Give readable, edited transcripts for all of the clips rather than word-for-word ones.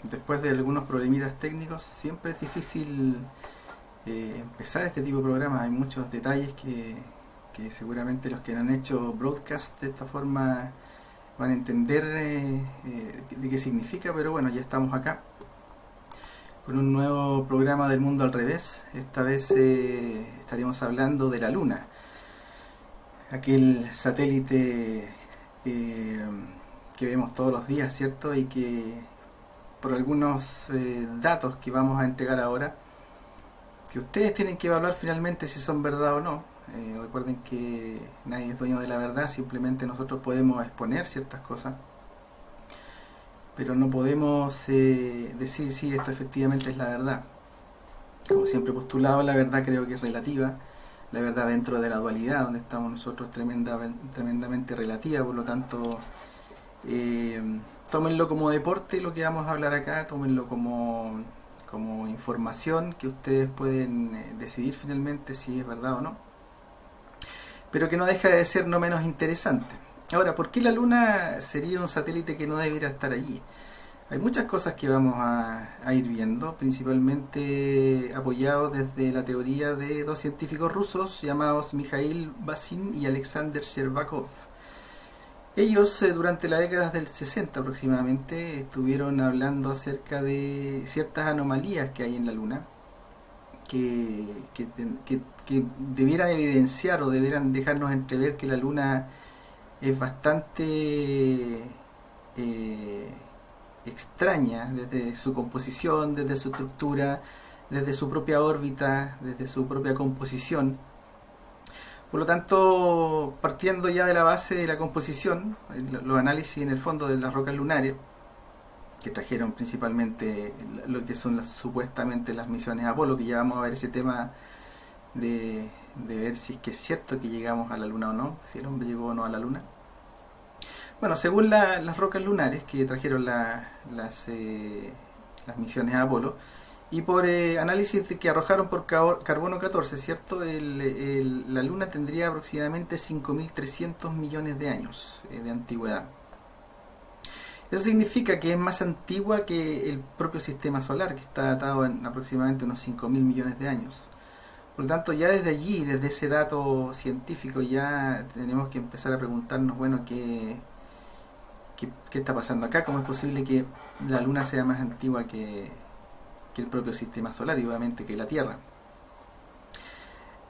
Después de algunos problemitas técnicos, siempre es difícil empezar este tipo de programas. Hay muchos detalles que seguramente los que han hecho broadcast de esta forma van a entender de qué significa, pero bueno, ya estamos acá con un nuevo programa del mundo al revés. Esta vez estaremos hablando de la Luna, aquel satélite que vemos todos los días, ¿cierto? Y que por algunos datos que vamos a entregar ahora, que ustedes tienen que evaluar finalmente si son verdad o no. Recuerden que nadie es dueño de la verdad, simplemente nosotros podemos exponer ciertas cosas, pero no podemos decir si esto efectivamente es la verdad. Como siempre he postulado, la verdad creo que es relativa. La verdad dentro de la dualidad donde estamos nosotros es tremendamente relativa, por lo tanto tómenlo como deporte lo que vamos a hablar acá, tómenlo como información que ustedes pueden decidir finalmente si es verdad o no, pero que no deja de ser no menos interesante. Ahora, ¿por qué la Luna sería un satélite que no debiera estar allí? Hay muchas cosas que vamos a ir viendo, principalmente apoyados desde la teoría de dos científicos rusos llamados Mikhail Bazin y Alexander Shcherbakov. Ellos durante las décadas del 60 aproximadamente estuvieron hablando acerca de ciertas anomalías que hay en la Luna que debieran evidenciar o debieran dejarnos entrever que la Luna es bastante extraña desde su composición, desde su estructura, desde su propia órbita, desde su propia composición. Por lo tanto, partiendo ya de la base de la composición, los análisis en el fondo de las rocas lunares, que trajeron principalmente lo que son supuestamente las misiones Apolo, que ya vamos a ver ese tema de ver si es que es cierto que llegamos a la Luna o no, si el hombre llegó o no a la Luna. Bueno, según las rocas lunares que trajeron las misiones Apolo, y por análisis que arrojaron por carbono 14, ¿cierto? La Luna tendría aproximadamente 5.300 millones de años de antigüedad. Eso significa que es más antigua que el propio sistema solar, que está datado en aproximadamente unos 5.000 millones de años. Por lo tanto, ya desde allí, desde ese dato científico, ya tenemos que empezar a preguntarnos, bueno, ¿qué está pasando acá? ¿Cómo es posible que la Luna sea más antigua que el propio sistema solar y obviamente que la Tierra?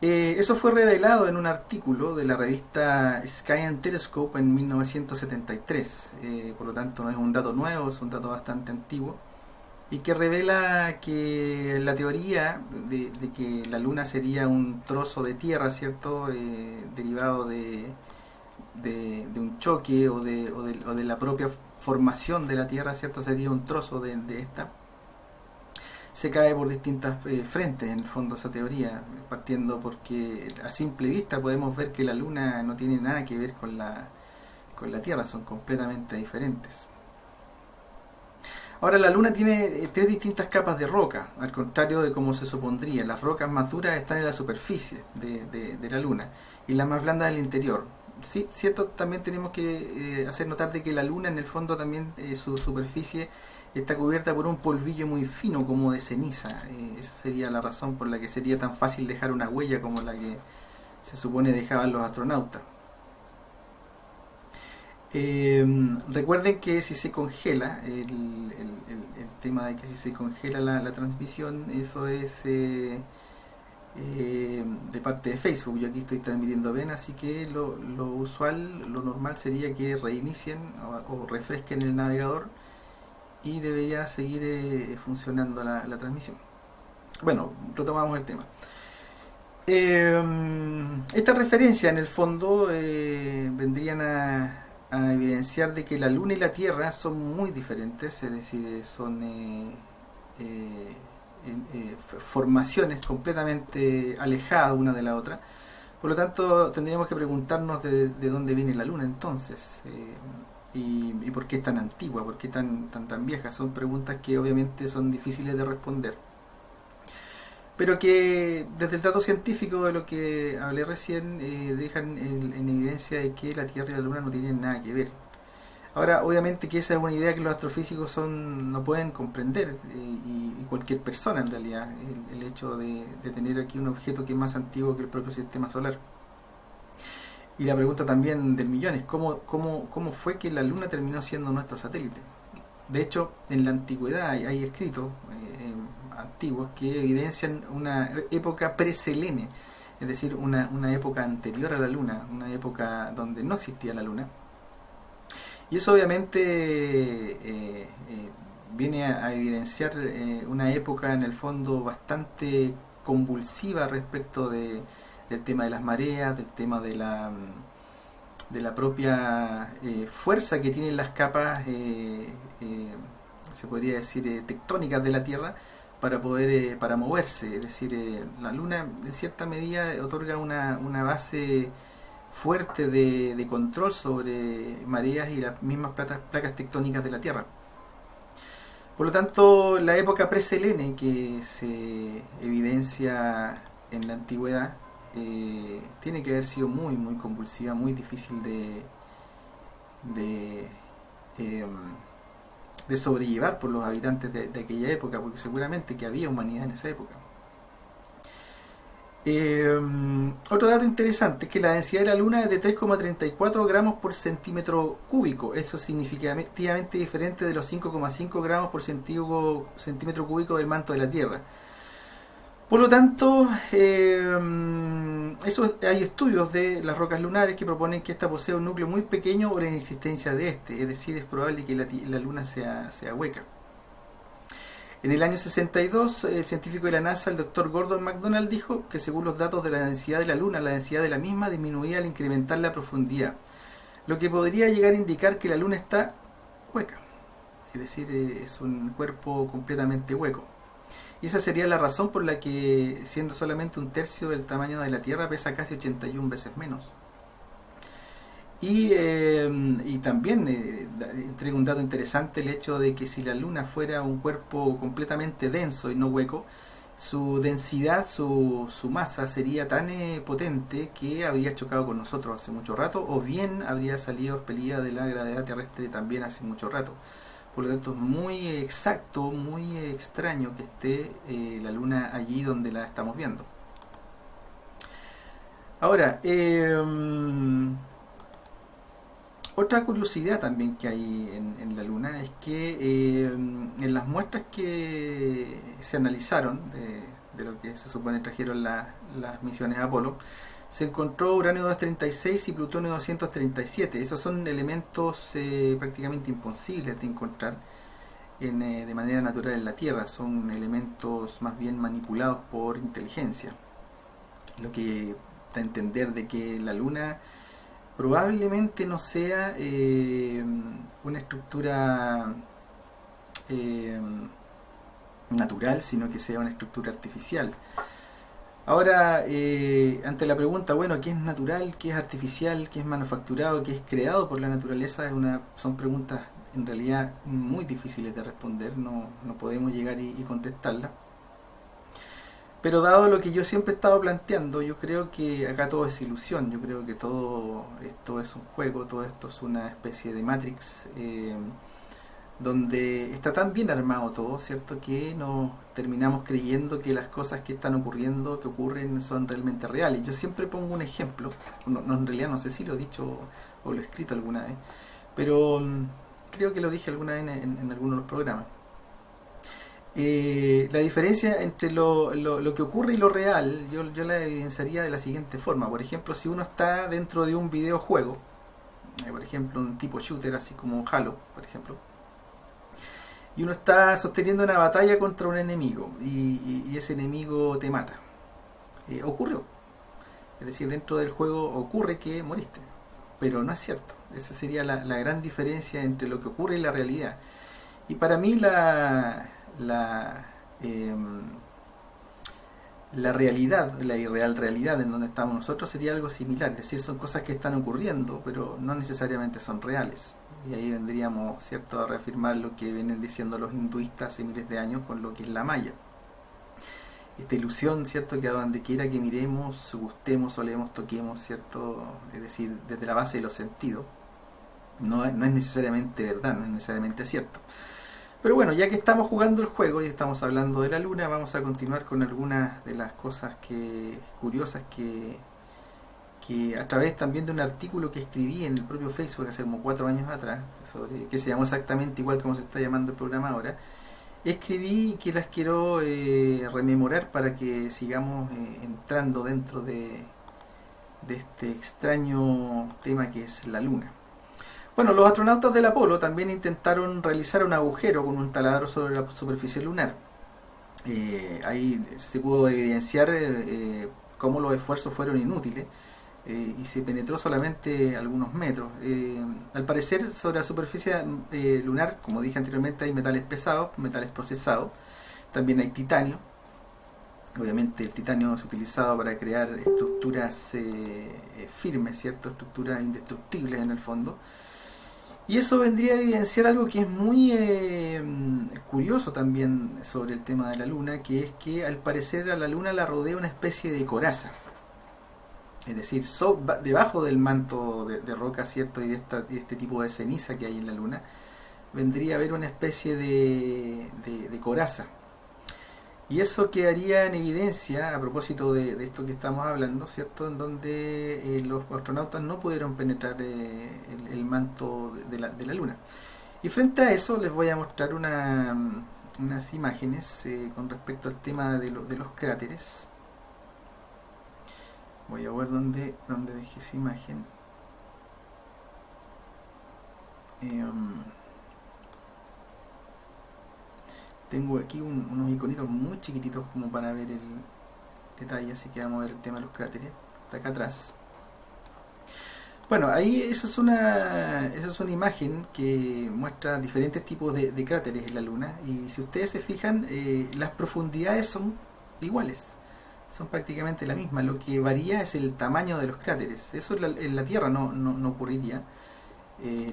Eso fue revelado en un artículo de la revista Sky and Telescope en 1973. Por lo tanto, no es un dato nuevo, es un dato bastante antiguo, y que revela que la teoría de que la Luna sería un trozo de tierra, ¿cierto? Derivado de un choque o de la propia formación de la Tierra, ¿cierto? Sería un trozo de esta. Se cae por distintas frentes en el fondo esa teoría, partiendo porque a simple vista podemos ver que la Luna no tiene nada que ver con la Tierra, son completamente diferentes. Ahora, la Luna tiene tres distintas capas de roca, al contrario de como se supondría. Las rocas más duras están en la superficie de la Luna y las más blandas en el interior. Sí, cierto, también tenemos que hacer notar de que la Luna en el fondo también su superficie está cubierta por un polvillo muy fino como de ceniza. Esa sería la razón por la que sería tan fácil dejar una huella como la que se supone dejaban los astronautas. Recuerden que si se congela, el tema de que si se congela la transmisión, eso es de parte de Facebook. Yo aquí estoy transmitiendo bien, así que lo usual, lo normal sería que reinicien o refresquen el navegador y debería seguir funcionando la transmisión. Bueno, retomamos el tema. Esta referencia en el fondo vendrían a evidenciar de que la Luna y la Tierra son muy diferentes, es decir, son formaciones completamente alejadas una de la otra. Por lo tanto, tendríamos que preguntarnos de dónde viene la Luna entonces, y por qué es tan antigua, por qué tan vieja. Son preguntas que obviamente son difíciles de responder, pero que desde el dato científico de lo que hablé recién dejan en evidencia de que la Tierra y la Luna no tienen nada que ver. Ahora, obviamente que esa es una idea que los astrofísicos no pueden comprender, y cualquier persona en realidad, el hecho de tener aquí un objeto que es más antiguo que el propio sistema solar. Y la pregunta también del millón es cómo fue que la Luna terminó siendo nuestro satélite. De hecho, en la antigüedad hay escritos antiguos que evidencian una época pre-selene, es decir, una época anterior a la Luna, una época donde no existía la Luna. Y eso obviamente viene a evidenciar una época en el fondo bastante convulsiva respecto del tema de las mareas, del tema de la propia fuerza que tienen las capas, se podría decir, tectónicas de la Tierra para poder para moverse. Es decir, la Luna en cierta medida otorga una base fuerte de control sobre mareas y las mismas placas tectónicas de la Tierra. Por lo tanto, la época pre-selene que se evidencia en la antigüedad tiene que haber sido muy convulsiva, muy difícil de, eh, de sobrellevar por los habitantes de aquella época, porque seguramente que había humanidad en esa época. Otro dato interesante es que la densidad de la Luna es de 3,34 gramos por centímetro cúbico. Eso es significativamente diferente de los 5,5 gramos por centímetro cúbico del manto de la Tierra. Por lo tanto, hay estudios de las rocas lunares que proponen que esta posee un núcleo muy pequeño o la inexistencia de este. Es decir, es probable que la Luna sea hueca. En el año 62, el científico de la NASA, el Dr. Gordon MacDonald, dijo que según los datos de la densidad de la Luna, la densidad de la misma disminuía al incrementar la profundidad, lo que podría llegar a indicar que la Luna está hueca, es decir, es un cuerpo completamente hueco. Y esa sería la razón por la que, siendo solamente un tercio del tamaño de la Tierra, pesa casi 81 veces menos. Y también entrega un dato interesante, el hecho de que si la Luna fuera un cuerpo completamente denso y no hueco, su densidad, su masa sería tan potente que habría chocado con nosotros hace mucho rato, o bien habría salido expelida de la gravedad terrestre también hace mucho rato. Por lo tanto es muy exacto, muy extraño que esté la Luna allí donde la estamos viendo. Ahora, otra curiosidad también que hay en la Luna es que en las muestras que se analizaron de lo que se supone trajeron las misiones Apolo, se encontró uranio 236 y plutonio 237. Esos son elementos prácticamente imposibles de encontrar de manera natural en la Tierra. Son elementos más bien manipulados por inteligencia, lo que da a entender de que la Luna probablemente no sea una estructura natural, sino que sea una estructura artificial. Ahora, ante la pregunta, bueno, ¿qué es natural, qué es artificial, qué es manufacturado, qué es creado por la naturaleza? Son preguntas en realidad muy difíciles de responder, no podemos llegar y contestarlas. Pero dado lo que yo siempre he estado planteando, yo creo que acá todo es ilusión, yo creo que todo esto es un juego, todo esto es una especie de Matrix, donde está tan bien armado todo, ¿cierto? Que nos terminamos creyendo que las cosas que están ocurriendo, que ocurren, son realmente reales. Yo siempre pongo un ejemplo, en realidad no sé si lo he dicho o lo he escrito alguna vez, pero creo que lo dije alguna vez en alguno de los programas. La diferencia entre lo que ocurre y lo real, yo la evidenciaría de la siguiente forma. Por ejemplo, si uno está dentro de un videojuego, por ejemplo un tipo shooter así como Halo, por ejemplo, y uno está sosteniendo una batalla contra un enemigo y ese enemigo te mata, ocurrió, es decir, dentro del juego ocurre que moriste, pero no es cierto. Esa sería la gran diferencia entre lo que ocurre y la realidad. Y para mí la realidad, la irreal realidad en donde estamos nosotros sería algo similar, es decir, son cosas que están ocurriendo, pero no necesariamente son reales. Y ahí vendríamos, ¿cierto?, a reafirmar lo que vienen diciendo los hinduistas hace miles de años con lo que es la Maya. Esta ilusión, ¿cierto?, que a donde quiera que miremos, gustemos, olemos, toquemos, ¿cierto?, es decir, desde la base de los sentidos, no es necesariamente verdad, no es necesariamente cierto. Pero bueno, ya que estamos jugando el juego y estamos hablando de la luna, vamos a continuar con algunas de las cosas curiosas que a través también de un artículo que escribí en el propio Facebook hace como 4 años atrás, que se llamó exactamente igual como se está llamando el programa ahora, escribí y que las quiero rememorar para que sigamos entrando dentro de este extraño tema que es la luna. Bueno, los astronautas del Apolo también intentaron realizar un agujero con un taladro sobre la superficie lunar. Ahí se pudo evidenciar cómo los esfuerzos fueron inútiles y se penetró solamente algunos metros. Al parecer, sobre la superficie lunar, como dije anteriormente, hay metales pesados, metales procesados, también hay titanio. Obviamente el titanio es utilizado para crear estructuras firmes, ¿cierto? Estructuras indestructibles en el fondo. Y eso vendría a evidenciar algo que es muy curioso también sobre el tema de la luna, que es que al parecer a la luna la rodea una especie de coraza. Es decir, debajo del manto de roca, ¿cierto? Y de este tipo de ceniza que hay en la luna, vendría a haber una especie de coraza. Y eso quedaría en evidencia a propósito de esto que estamos hablando, ¿cierto? En donde los astronautas no pudieron penetrar el manto de la Luna. Y frente a eso les voy a mostrar unas imágenes con respecto al tema de los cráteres. Voy a ver dónde dejé esa imagen. Tengo aquí unos iconitos muy chiquititos como para ver el detalle, así que vamos a ver el tema de los cráteres. Está acá atrás. Bueno, ahí esa es una imagen que muestra diferentes tipos de cráteres en la Luna. Y si ustedes se fijan, las profundidades son iguales. Son prácticamente la misma. Lo que varía es el tamaño de los cráteres. Eso en la Tierra no ocurriría.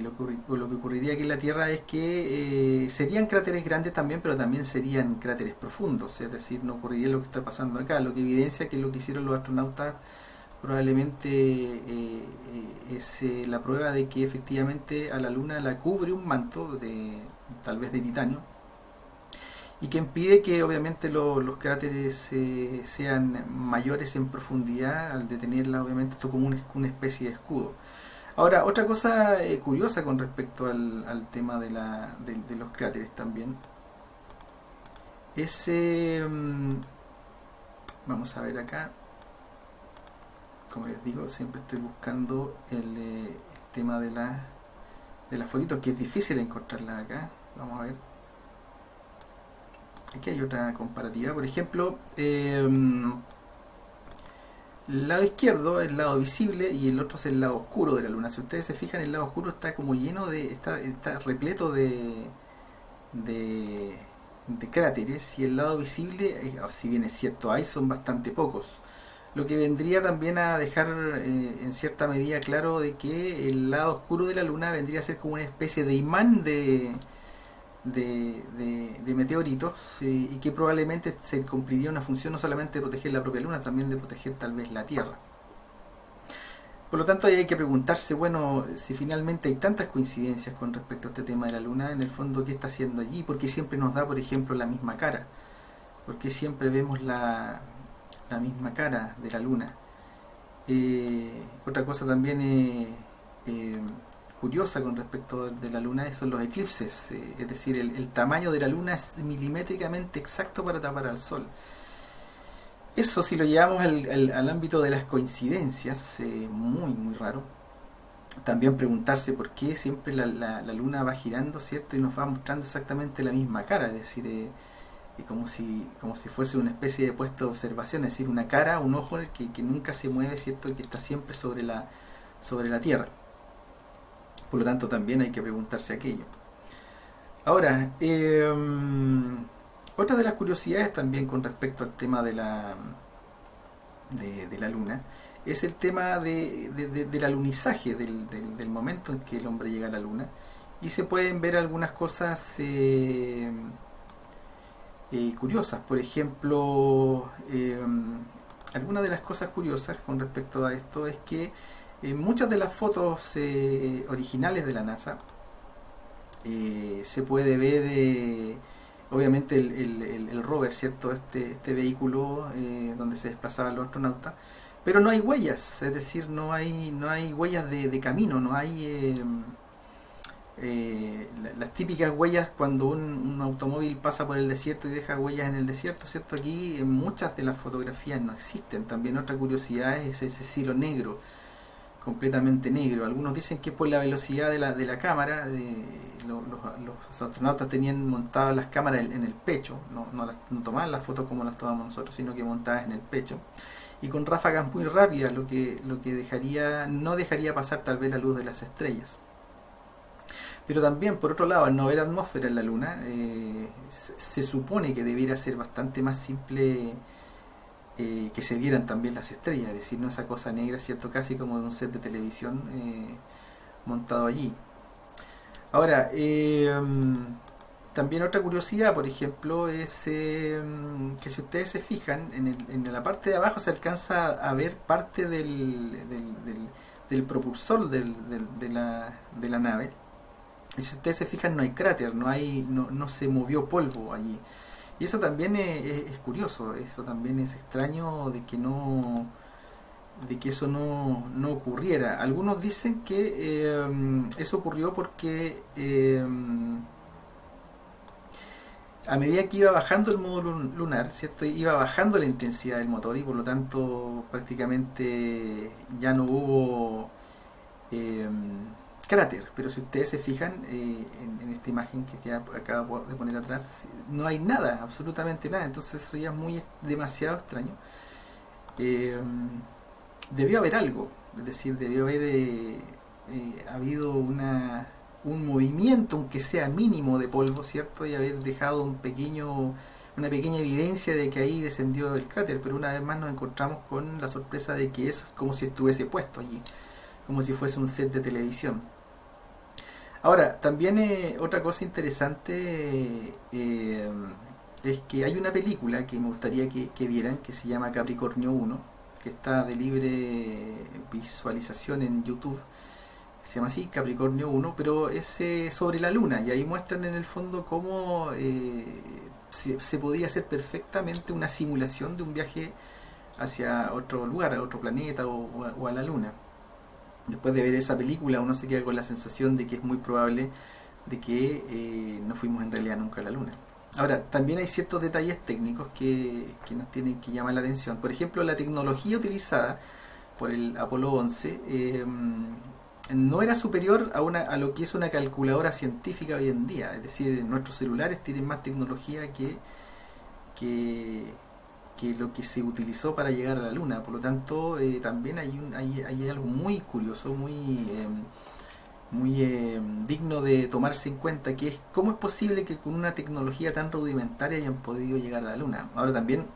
Lo que ocurriría aquí en la Tierra es que serían cráteres grandes también, pero también serían cráteres profundos, es decir, no ocurriría lo que está pasando acá, lo que evidencia que lo que hicieron los astronautas probablemente es la prueba de que efectivamente a la Luna la cubre un manto tal vez de titanio, y que impide que obviamente los cráteres sean mayores en profundidad al detenerla, obviamente esto como una especie de escudo. Ahora, otra cosa curiosa con respecto al tema de los cráteres también es, vamos a ver acá, como les digo, siempre estoy buscando el tema de las fotitos, que es difícil encontrarlas acá. Vamos a ver, aquí hay otra comparativa, por ejemplo, el lado izquierdo es el lado visible y el otro es el lado oscuro de la Luna. Si ustedes se fijan, el lado oscuro está como lleno está repleto de cráteres, y el lado visible, si bien es cierto hay, son bastante pocos. Lo que vendría también a dejar en cierta medida claro de que el lado oscuro de la Luna vendría a ser como una especie de imán de meteoritos, y que probablemente se cumpliría una función no solamente de proteger la propia Luna, también de proteger tal vez la Tierra. Por lo tanto, ahí hay que preguntarse, bueno, si finalmente hay tantas coincidencias con respecto a este tema de la Luna, en el fondo, ¿qué está haciendo allí? ¿Por qué siempre nos da, por ejemplo, la misma cara? ¿Por qué siempre vemos la misma cara de la Luna? Otra cosa también curiosa con respecto de la Luna son los eclipses, es decir, el tamaño de la Luna es milimétricamente exacto para tapar al Sol. Eso, si lo llevamos al ámbito de las coincidencias, muy muy raro. También preguntarse por qué siempre la Luna va girando, ¿cierto? Y nos va mostrando exactamente la misma cara, es decir, como si fuese una especie de puesto de observación, es decir, una cara, un ojo que nunca se mueve, ¿cierto? Y que está siempre sobre la Tierra. Por lo tanto, también hay que preguntarse aquello. Ahora, otra de las curiosidades también con respecto al tema de la Luna es el tema del alunizaje, del momento en que el hombre llega a la Luna, y se pueden ver algunas cosas curiosas. Por ejemplo, algunas de las cosas curiosas con respecto a esto es que En muchas de las fotos originales de la NASA se puede ver obviamente el rover, ¿cierto? Este vehículo donde se desplazaban los astronautas, pero no hay huellas, es decir, no hay huellas de camino, no hay las típicas huellas cuando un automóvil pasa por el desierto y deja huellas en el desierto, ¿cierto? Aquí en muchas de las fotografías no existen. También otra curiosidad es ese cielo negro, completamente negro. Algunos dicen que es por la velocidad de la cámara. Los astronautas tenían montadas las cámaras en el pecho, no tomaban las fotos como las tomamos nosotros, sino que montadas en el pecho. Y con ráfagas muy rápidas, lo que no dejaría pasar tal vez la luz de las estrellas. Pero también, por otro lado, al no haber atmósfera en la Luna, se supone que debiera ser bastante más simple que se vieran también las estrellas, es decir, no esa cosa negra, ¿cierto? Casi como de un set de televisión montado allí. Ahora, también otra curiosidad, por ejemplo, es que si ustedes se fijan, en la parte de abajo se alcanza a ver parte del propulsor de la nave. Y si ustedes se fijan, no hay cráter, no se movió polvo allí. Y eso también es curioso, eso también es extraño de que eso no ocurriera. Algunos dicen que eso ocurrió porque a medida que iba bajando el módulo lunar, ¿cierto? Iba bajando la intensidad del motor y por lo tanto prácticamente ya no hubo eh, cráter. Pero si ustedes se fijan en esta imagen que ya acabo de poner atrás, no hay nada, absolutamente nada. Entonces eso ya es demasiado extraño. Eh, Debió haber algo, es decir, debió haber habido un movimiento, aunque sea mínimo, de polvo, ¿cierto? Y haber dejado una pequeña evidencia de que ahí descendió el cráter, pero una vez más nos encontramos con la sorpresa de que eso es como si estuviese puesto allí, como si fuese un set de televisión. Ahora, también otra cosa interesante es que hay una película que me gustaría que vieran, que se llama Capricornio 1, que está de libre visualización en YouTube. Se llama así, Capricornio 1, pero es sobre la Luna, y ahí muestran en el fondo cómo se podía hacer perfectamente una simulación de un viaje hacia otro lugar, a otro planeta o a la Luna. Después de ver esa película uno se queda con la sensación de que es muy probable de que no fuimos en realidad nunca a la Luna. Ahora, también hay ciertos detalles técnicos que nos tienen que llamar la atención. Por ejemplo, la tecnología utilizada por el Apolo 11 no era superior a lo que es una calculadora científica hoy en día. Es decir, nuestros celulares tienen más tecnología que, que lo que se utilizó para llegar a la Luna. Por lo tanto, también hay algo muy curioso, muy digno de tomarse en cuenta, que es cómo es posible que con una tecnología tan rudimentaria hayan podido llegar a la Luna. Ahora también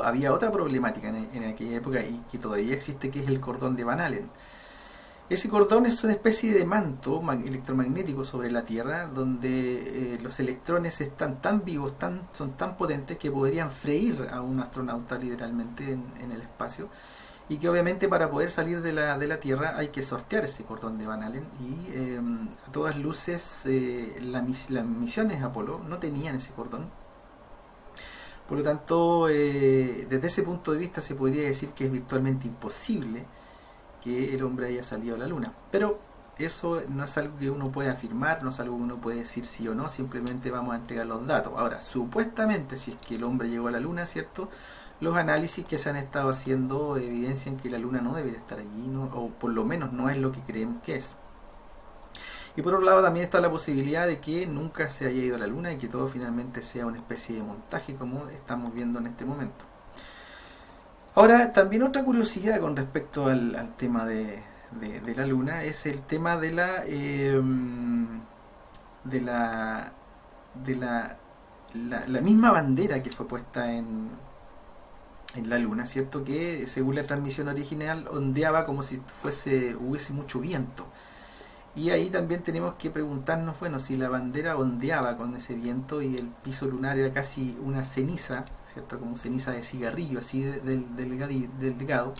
había otra problemática en aquella época y que todavía existe, que es el cordón de Van Allen. Ese cordón es una especie de manto electromagnético sobre la Tierra, donde los electrones están tan vivos, son tan potentes, que podrían freír a un astronauta literalmente en el espacio, y que obviamente para poder salir de la Tierra hay que sortear ese cordón de Van Allen. Y a todas luces las misiones Apolo no tenían ese cordón. Por lo tanto, desde ese punto de vista se podría decir que es virtualmente imposible que el hombre haya salido a la Luna. Pero eso no es algo que uno puede afirmar, no es algo que uno puede decir sí o no, simplemente vamos a entregar los datos. Ahora, supuestamente, si es que el hombre llegó a la Luna, ¿cierto? Los análisis que se han estado haciendo evidencian que la Luna no debería estar allí, ¿no? O por lo menos no es lo que creemos que es. Y por otro lado también está la posibilidad de que nunca se haya ido a la Luna y que todo finalmente sea una especie de montaje, como estamos viendo en este momento. Ahora, también otra curiosidad con respecto al tema de la Luna es el tema de la misma bandera que fue puesta en la Luna, ¿cierto? Que según la transmisión original ondeaba como si hubiese mucho viento. Y ahí también tenemos que preguntarnos, bueno, si la bandera ondeaba con ese viento y el piso lunar era casi una ceniza, ¿cierto? Como ceniza de cigarrillo, así delgado.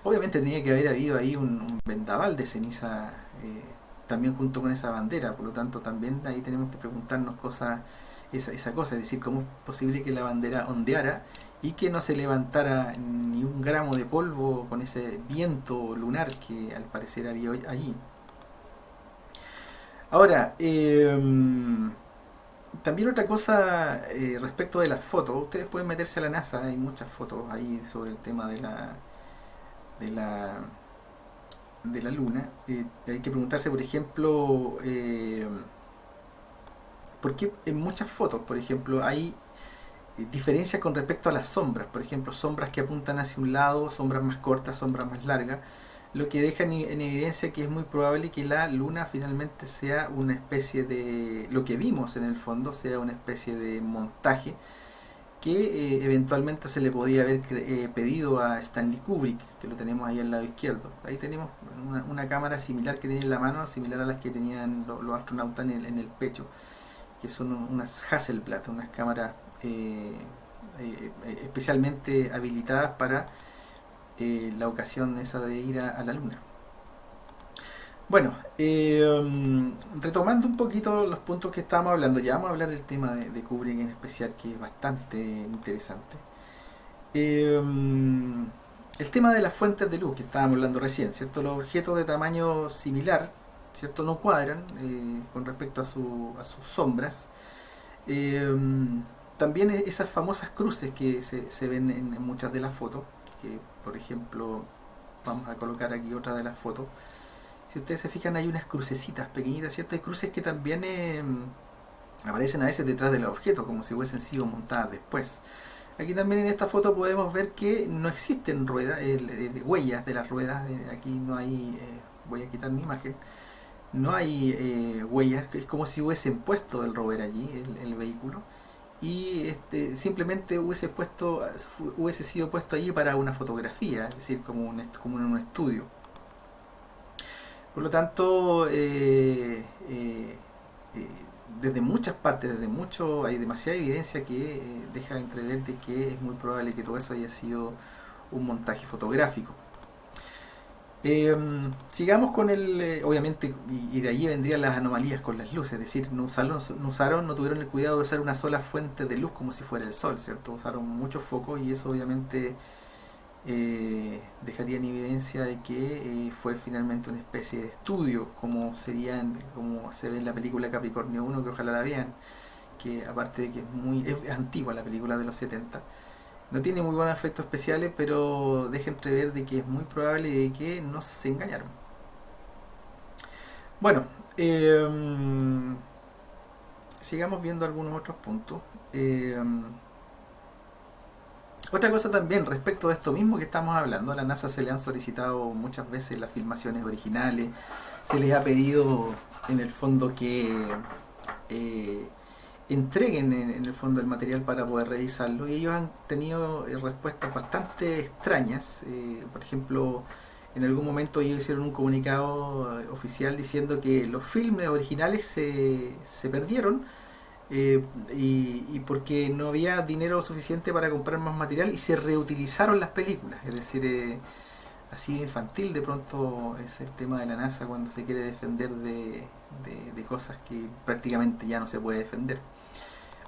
Obviamente tenía que haber habido ahí un vendaval de ceniza también junto con esa bandera, por lo tanto también ahí tenemos que preguntarnos esa cosa, es decir, cómo es posible que la bandera ondeara y que no se levantara ni un gramo de polvo con ese viento lunar que al parecer había allí. Ahora, también otra cosa respecto de las fotos, ustedes pueden meterse a la NASA, hay muchas fotos ahí sobre el tema de la, de la Luna. Hay que preguntarse, por ejemplo, por qué en muchas fotos, por ejemplo, hay diferencias con respecto a las sombras, por ejemplo, sombras que apuntan hacia un lado, sombras más cortas, sombras más largas, lo que deja en evidencia que es muy probable que la luna finalmente sea una especie de, lo que vimos en el fondo, sea una especie de montaje que eventualmente se le podía haber pedido a Stanley Kubrick, que lo tenemos ahí al lado izquierdo. Ahí tenemos una cámara similar que tiene en la mano, similar a las que tenían los astronautas en el pecho, que son unas Hasselblad, unas cámaras especialmente habilitadas para la ocasión esa de ir a la luna. Bueno, retomando un poquito los puntos que estábamos hablando, ya vamos a hablar del tema de Kubrick en especial, que es bastante interesante. Eh, el tema de las fuentes de luz que estábamos hablando recién, ¿cierto? Los objetos de tamaño similar, ¿cierto? No cuadran con respecto a sus sombras. Eh, también esas famosas cruces que se ven en muchas de las fotos, que por ejemplo, vamos a colocar aquí otra de las fotos. Si ustedes se fijan, hay unas crucecitas pequeñitas, ¿cierto? Hay cruces que también aparecen a veces detrás de los objetos, como si hubiesen sido montadas después. Aquí también en esta foto podemos ver que no existen ruedas, huellas de las ruedas. Aquí no hay, voy a quitar mi imagen, no hay huellas, es como si hubiesen puesto el rover allí, el vehículo, y simplemente hubiese sido puesto allí para una fotografía, es decir, como en un estudio. Por lo tanto, desde muchas partes, hay demasiada evidencia que deja entrever de que es muy probable que todo eso haya sido un montaje fotográfico. Sigamos con obviamente, y de allí vendrían las anomalías con las luces, es decir, no tuvieron el cuidado de usar una sola fuente de luz como si fuera el sol, ¿cierto? Usaron muchos focos y eso obviamente dejaría en evidencia de que fue finalmente una especie de estudio, como se ve en la película Capricornio 1, que ojalá la vean, que aparte de que es antigua la película de los 70, no tiene muy buenos efectos especiales, pero deja entrever de que es muy probable de que no se engañaron. Bueno, sigamos viendo algunos otros puntos. Otra cosa también respecto de esto mismo que estamos hablando, a la NASA se le han solicitado muchas veces las filmaciones originales, se les ha pedido en el fondo que eh, entreguen en el fondo el material para poder revisarlo y ellos han tenido respuestas bastante extrañas. Por ejemplo, en algún momento ellos hicieron un comunicado oficial diciendo que los filmes originales se perdieron y porque no había dinero suficiente para comprar más material y se reutilizaron las películas. Es decir, así de infantil de pronto es el tema de la NASA cuando se quiere defender de cosas que prácticamente ya no se puede defender.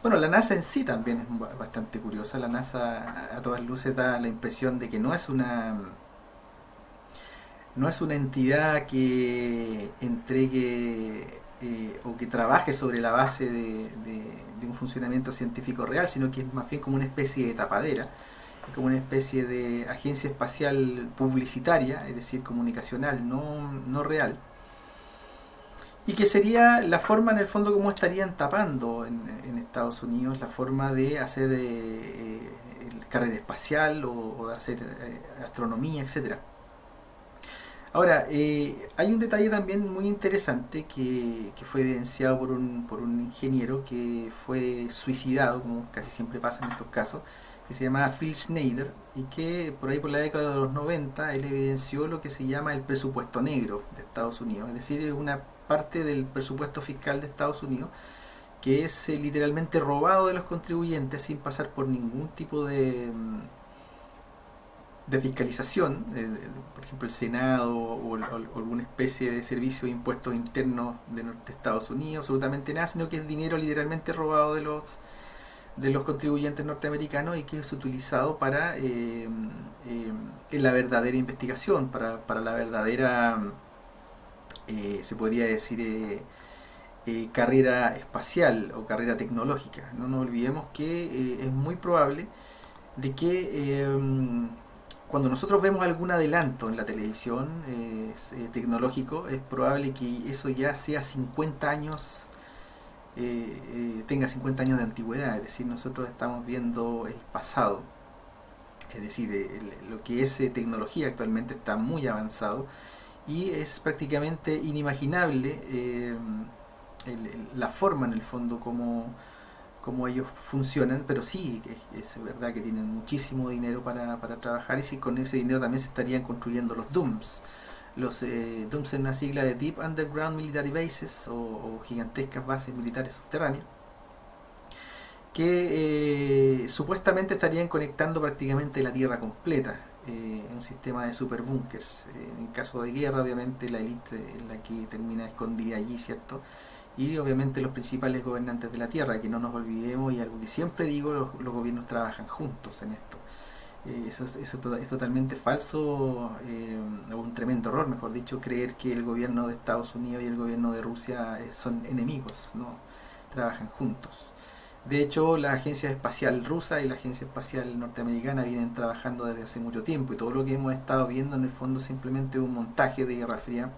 Bueno, la NASA en sí también es bastante curiosa. La NASA a todas luces da la impresión de que no es una entidad que entregue o que trabaje sobre la base de un funcionamiento científico real, sino que es más bien como una especie de tapadera, es como una especie de agencia espacial publicitaria, es decir, comunicacional, no real, y que sería la forma en el fondo como estarían tapando en Estados Unidos la forma de hacer carrera espacial o de hacer astronomía, etcétera. Ahora, hay un detalle también muy interesante que fue evidenciado por un ingeniero que fue suicidado, como casi siempre pasa en estos casos, que se llamaba Phil Schneider, y que por ahí por la década de los 90 él evidenció lo que se llama el presupuesto negro de Estados Unidos, es decir, es una parte del presupuesto fiscal de Estados Unidos que es literalmente robado de los contribuyentes sin pasar por ningún tipo de fiscalización, por ejemplo el Senado o alguna especie de servicio de impuestos internos de Estados Unidos, absolutamente nada, sino que es dinero literalmente robado de los contribuyentes norteamericanos y que es utilizado para en la verdadera investigación, para la verdadera, se podría decir, carrera espacial o carrera tecnológica. No nos olvidemos que es muy probable de que cuando nosotros vemos algún adelanto en la televisión tecnológico, es probable que eso ya sea 50 años, tenga 50 años de antigüedad, es decir, nosotros estamos viendo el pasado, es decir, lo que es tecnología actualmente está muy avanzado y es prácticamente inimaginable la forma en el fondo como ellos funcionan, pero sí, es verdad que tienen muchísimo dinero para trabajar y si con ese dinero también se estarían construyendo los DUMS. Los DUMS es una sigla de Deep Underground Military Bases o gigantescas bases militares subterráneas que supuestamente estarían conectando prácticamente la Tierra completa en un sistema de superbunkers. En caso de guerra, obviamente, la élite es la que termina escondida allí, ¿cierto? Y obviamente los principales gobernantes de la Tierra, que no nos olvidemos, y algo que siempre digo, los gobiernos trabajan juntos en esto. Es totalmente falso, o un tremendo error, mejor dicho, creer que el gobierno de Estados Unidos y el gobierno de Rusia son enemigos, no, trabajan juntos. De hecho, la Agencia Espacial Rusa y la Agencia Espacial Norteamericana vienen trabajando desde hace mucho tiempo y todo lo que hemos estado viendo en el fondo es simplemente un montaje de Guerra Fría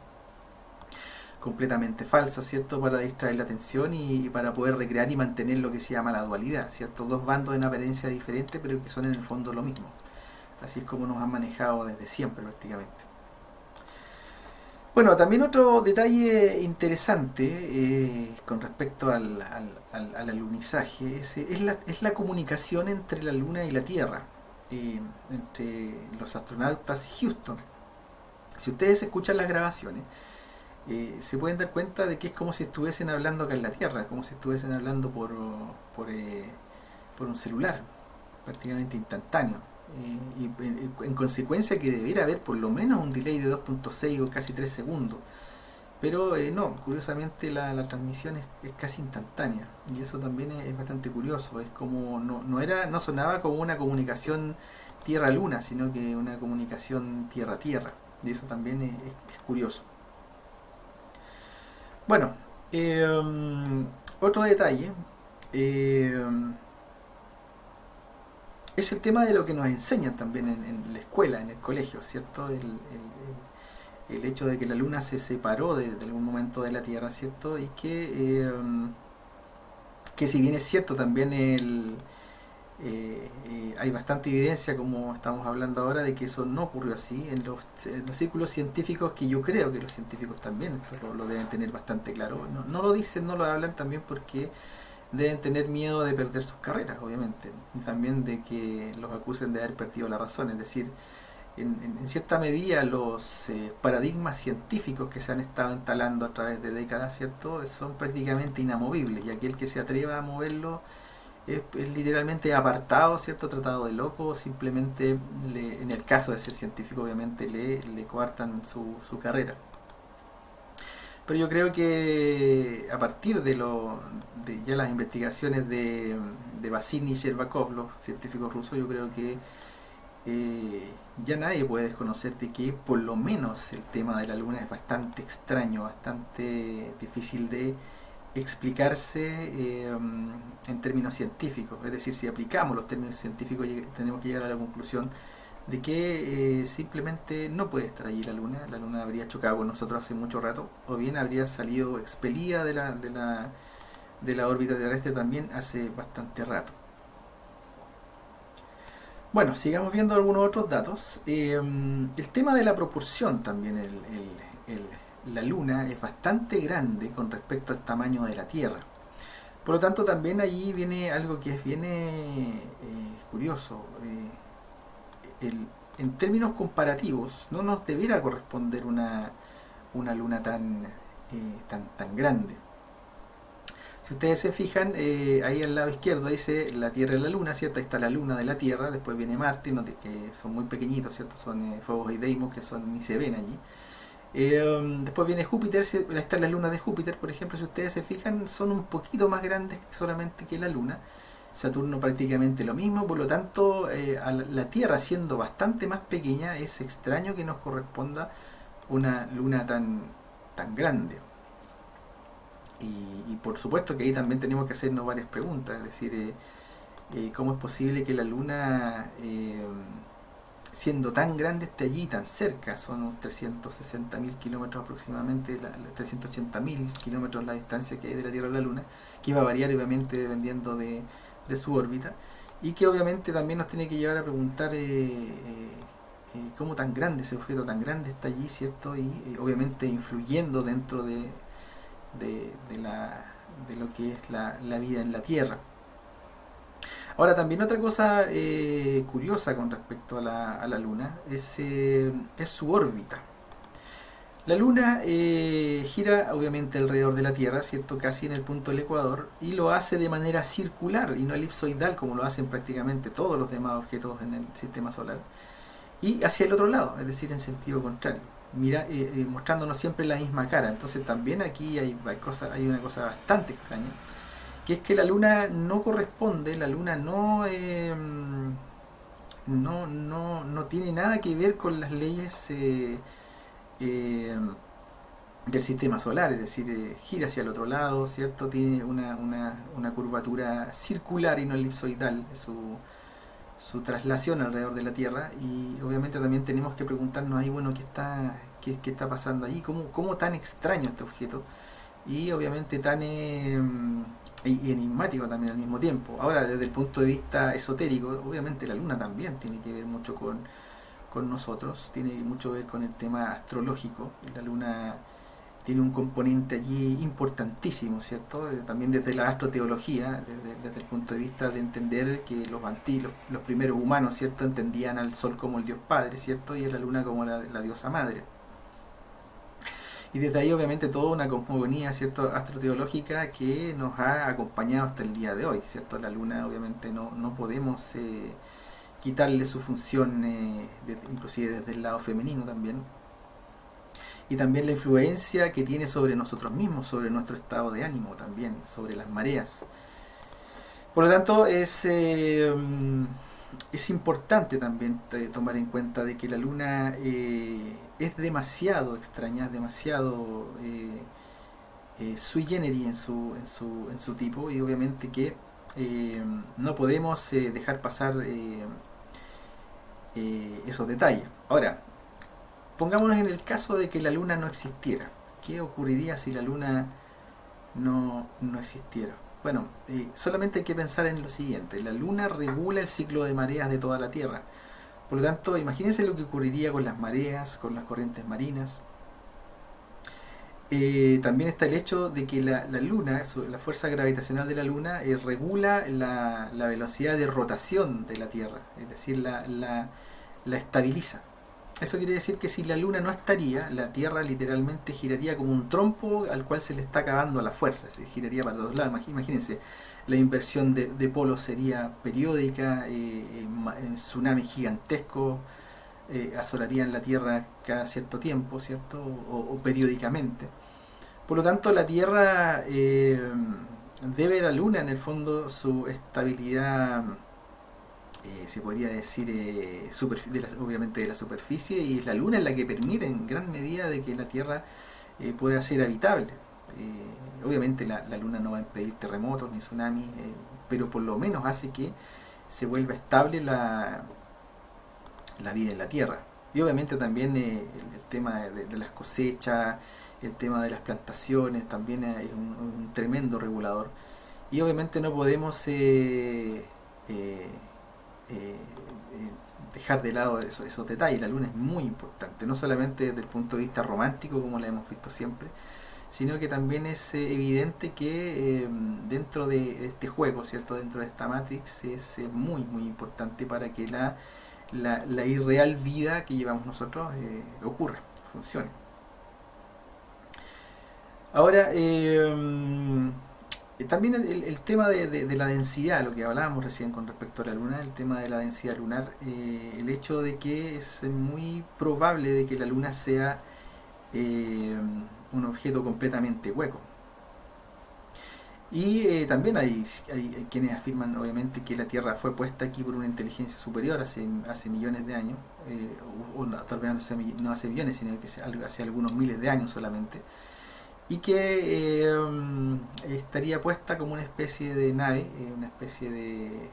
completamente falso, ¿cierto? Para distraer la atención y para poder recrear y mantener lo que se llama la dualidad, ¿cierto? Dos bandos en apariencia diferentes pero que son en el fondo lo mismo. Así es como nos han manejado desde siempre prácticamente. Bueno, también otro detalle interesante con respecto al alunizaje es la comunicación entre la Luna y la Tierra, entre los astronautas y Houston. Si ustedes escuchan las grabaciones, se pueden dar cuenta de que es como si estuviesen hablando acá en la Tierra, como si estuviesen hablando por, por un celular, prácticamente instantáneo. Y en consecuencia que debiera haber por lo menos un delay de 2.6 o casi 3 segundos. Pero no, curiosamente la transmisión es casi instantánea. Y eso también es bastante curioso. Es como no sonaba como una comunicación Tierra-Luna, sino que una comunicación Tierra-Tierra. Y eso también es curioso. Bueno, otro detalle es el tema de lo que nos enseñan también en la escuela, en el colegio, ¿cierto? El hecho de que la Luna se separó de algún momento de la Tierra, ¿cierto? Y que si bien es cierto también hay bastante evidencia, como estamos hablando ahora, de que eso no ocurrió así en los círculos científicos, que yo creo que los científicos también esto lo deben tener bastante claro. No lo dicen, no lo hablan también porque deben tener miedo de perder sus carreras, obviamente, y también de que los acusen de haber perdido la razón. Es decir, en cierta medida los paradigmas científicos que se han estado instalando a través de décadas, ¿cierto?, son prácticamente inamovibles, y aquel que se atreva a moverlo es literalmente apartado, ¿cierto?, tratado de loco, o simplemente, en el caso de ser científico, obviamente le coartan su carrera. Pero yo creo que a partir de ya las investigaciones de Vasily y Sherbakov, los científicos rusos, yo creo que ya nadie puede desconocer de que por lo menos el tema de la Luna es bastante extraño, bastante difícil de explicarse en términos científicos. Es decir, si aplicamos los términos científicos tenemos que llegar a la conclusión de que simplemente no puede estar allí la Luna habría chocado con nosotros hace mucho rato, o bien habría salido expelida de la órbita terrestre también hace bastante rato. Bueno, sigamos viendo algunos otros datos. El tema de la proporción también, la Luna es bastante grande con respecto al tamaño de la Tierra. Por lo tanto, también allí viene algo que es bien curioso. En términos comparativos, no nos debiera corresponder una Luna tan grande. Si ustedes se fijan, ahí al lado izquierdo dice la Tierra y la Luna, ¿cierto? Ahí está la Luna de la Tierra, después viene Marte, ¿no? Que son muy pequeñitos, ¿cierto? Son fuegos y deimos que ni se ven allí. Después viene Júpiter, ahí están las lunas de Júpiter, por ejemplo, si ustedes se fijan, son un poquito más grandes solamente que la Luna. Saturno prácticamente lo mismo, por lo tanto, a la Tierra siendo bastante más pequeña, es extraño que nos corresponda una luna tan grande. Y por supuesto que ahí también tenemos que hacernos varias preguntas, es decir, ¿cómo es posible que la luna, siendo tan grande, esté allí tan cerca? Son unos 360.000 kilómetros aproximadamente, 380.000 kilómetros la distancia que hay de la Tierra a la Luna, que va a variar obviamente dependiendo de su órbita, y que obviamente también nos tiene que llevar a preguntar cómo tan grande, ese objeto tan grande está allí, ¿cierto? Y obviamente influyendo dentro de lo que es la vida en la Tierra. Ahora también otra cosa curiosa con respecto a la Luna es su órbita. La Luna gira obviamente alrededor de la Tierra, ¿cierto? Casi en el punto del Ecuador, y lo hace de manera circular y no elipsoidal como lo hacen prácticamente todos los demás objetos en el sistema solar, y hacia el otro lado, es decir, en sentido contrario, mostrándonos siempre la misma cara. Entonces también aquí hay una cosa bastante extraña, que es que la Luna no corresponde, la Luna no tiene nada que ver con las leyes eh, del sistema solar, es decir, gira hacia el otro lado, ¿cierto? Tiene una curvatura circular y no elipsoidal, su traslación alrededor de la Tierra. Y obviamente también tenemos que preguntarnos ahí, bueno, qué está pasando ahí, cómo tan extraño este objeto, y obviamente tan y enigmático también al mismo tiempo. Ahora, desde el punto de vista esotérico, obviamente la Luna también tiene que ver mucho con nosotros, tiene mucho que ver con el tema astrológico. La Luna tiene un componente allí importantísimo, ¿cierto? También desde la astroteología, desde el punto de vista de entender que los primeros humanos, ¿cierto?, entendían al Sol como el Dios Padre, ¿cierto?, y a la Luna como la diosa Madre. Y desde ahí obviamente toda una cosmogonía, ¿cierto?, astroteológica que nos ha acompañado hasta el día de hoy, ¿cierto? La Luna obviamente no podemos quitarle su función, inclusive desde el lado femenino también, y también la influencia que tiene sobre nosotros mismos, sobre nuestro estado de ánimo también, sobre las mareas. Por lo tanto, es importante también tomar en cuenta de que la Luna es demasiado extraña, demasiado sui generis en su tipo, y obviamente que no podemos dejar pasar esos detalles. Ahora, pongámonos en el caso de que la Luna no existiera. ¿Qué ocurriría si la Luna no existiera? Bueno, solamente hay que pensar en lo siguiente. La Luna regula el ciclo de mareas de toda la Tierra. Por lo tanto, imagínense lo que ocurriría con las mareas, con las corrientes marinas. También está el hecho de que la Luna, la fuerza gravitacional de la Luna, regula la velocidad de rotación de la Tierra. Es decir, la estabiliza. Eso quiere decir que si la Luna no estaría, la Tierra literalmente giraría como un trompo al cual se le está acabando la fuerza, se giraría para todos lados. Imagínense, la inversión de polos sería periódica, tsunamis gigantescos asolarían la Tierra cada cierto tiempo, ¿cierto? O periódicamente. Por lo tanto, la Tierra debe a la Luna, en el fondo, su estabilidad, se podría decir, obviamente de la superficie, y es la Luna en la que permite en gran medida de que la Tierra pueda ser habitable. Obviamente la Luna no va a impedir terremotos ni tsunamis, pero por lo menos hace que se vuelva estable la vida en la Tierra. Y obviamente también el tema de las cosechas, el tema de las plantaciones, también es un tremendo regulador. Y obviamente no podemos dejar de lado esos detalles. La Luna es muy importante, no solamente desde el punto de vista romántico, como la hemos visto siempre, sino que también es evidente que dentro de este juego, ¿cierto?, dentro de esta Matrix, es muy muy importante para que la irreal vida que llevamos nosotros ocurra, funcione. Ahora, También el tema de la densidad, lo que hablábamos recién con respecto a la Luna, el tema de la densidad lunar, el hecho de que es muy probable de que la Luna sea eh, un objeto completamente hueco. Y también hay quienes afirman, obviamente, que la Tierra fue puesta aquí por una inteligencia superior hace millones de años, o no, tal vez no hace millones, sino que hace algunos miles de años solamente, y que estaría puesta como una especie de nave, una especie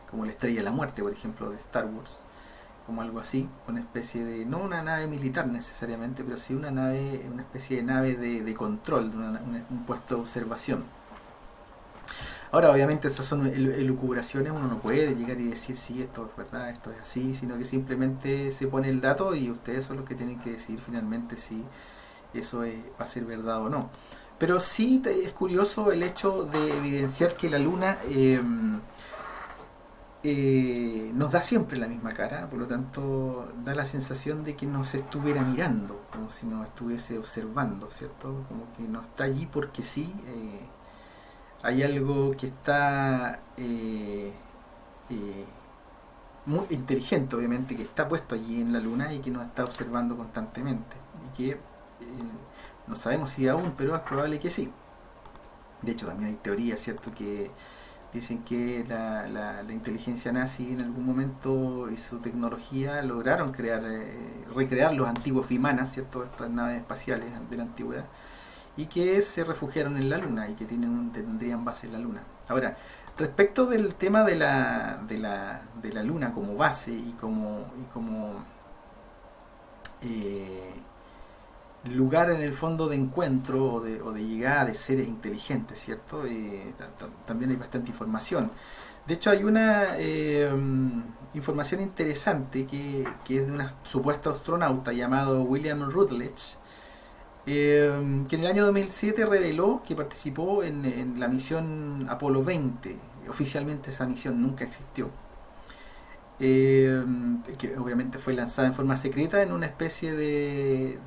como la Estrella de la Muerte, por ejemplo, de Star Wars, como algo así, una especie de, no una nave militar necesariamente, pero sí una nave, una especie de nave de control, un puesto de observación. Ahora, obviamente, esas son elucubraciones, uno no puede llegar y decir si esto es verdad, esto es así, sino que simplemente se pone el dato y ustedes son los que tienen que decidir finalmente si eso va a ser verdad o no. Pero sí es curioso el hecho de evidenciar que la luna nos da siempre la misma cara, por lo tanto da la sensación de que nos estuviera mirando, como si nos estuviese observando, ¿cierto? Como que no está allí porque sí, hay algo que está eh, muy inteligente, obviamente, que está puesto allí en la luna y que nos está observando constantemente. Y que no sabemos si aún, pero es probable que sí. De hecho, también hay teorías, ¿cierto?, que dicen que la inteligencia nazi en algún momento y su tecnología lograron recrear los antiguos Vimanas, ¿cierto?, estas naves espaciales de la antigüedad, y que se refugiaron en la Luna y que tendrían base en la Luna. Ahora, respecto del tema de la Luna como base y como eh, lugar en el fondo de encuentro o de llegada de seres inteligentes, ¿cierto? También hay bastante información. De hecho, hay una información interesante que es de un supuesto astronauta llamado William Rutledge, que en el año 2007 reveló que participó en la misión Apolo 20. Oficialmente esa misión nunca existió. eh, que obviamente fue lanzada en forma secreta en una especie de,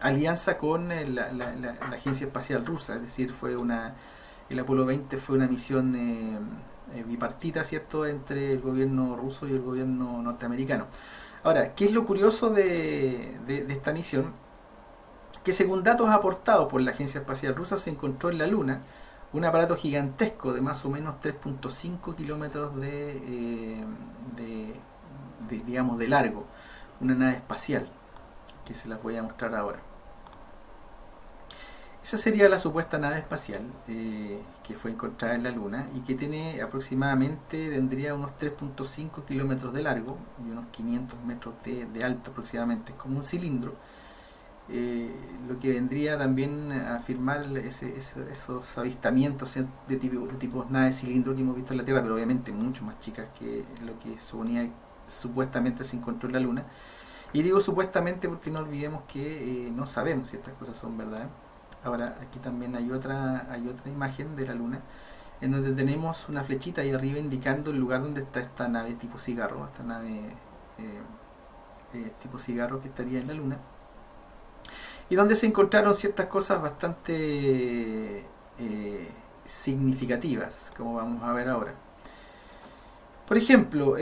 alianza con la Agencia Espacial Rusa, es decir, el Apolo 20 fue una misión bipartita, ¿cierto?, entre el gobierno ruso y el gobierno norteamericano. Ahora, ¿qué es lo curioso de esta misión? Que según datos aportados por la Agencia Espacial Rusa se encontró en la Luna un aparato gigantesco de más o menos 3.5 kilómetros digamos, de largo, una nave espacial, que se las voy a mostrar ahora. Esa sería la supuesta nave espacial que fue encontrada en la Luna y que tiene aproximadamente, tendría unos 3.5 kilómetros de largo y unos 500 metros de alto aproximadamente, es como un cilindro. Lo que vendría también a afirmar esos avistamientos de tipos naves cilindro que hemos visto en la Tierra, pero obviamente mucho más chicas que lo que supuestamente se encontró en la Luna. Y digo supuestamente porque no olvidemos que no sabemos si estas cosas son verdad. Ahora, aquí también hay otra imagen de la Luna en donde tenemos una flechita ahí arriba indicando el lugar donde está esta nave tipo cigarro, esta nave tipo cigarro que estaría en la Luna, y donde se encontraron ciertas cosas bastante significativas, como vamos a ver ahora. Por ejemplo,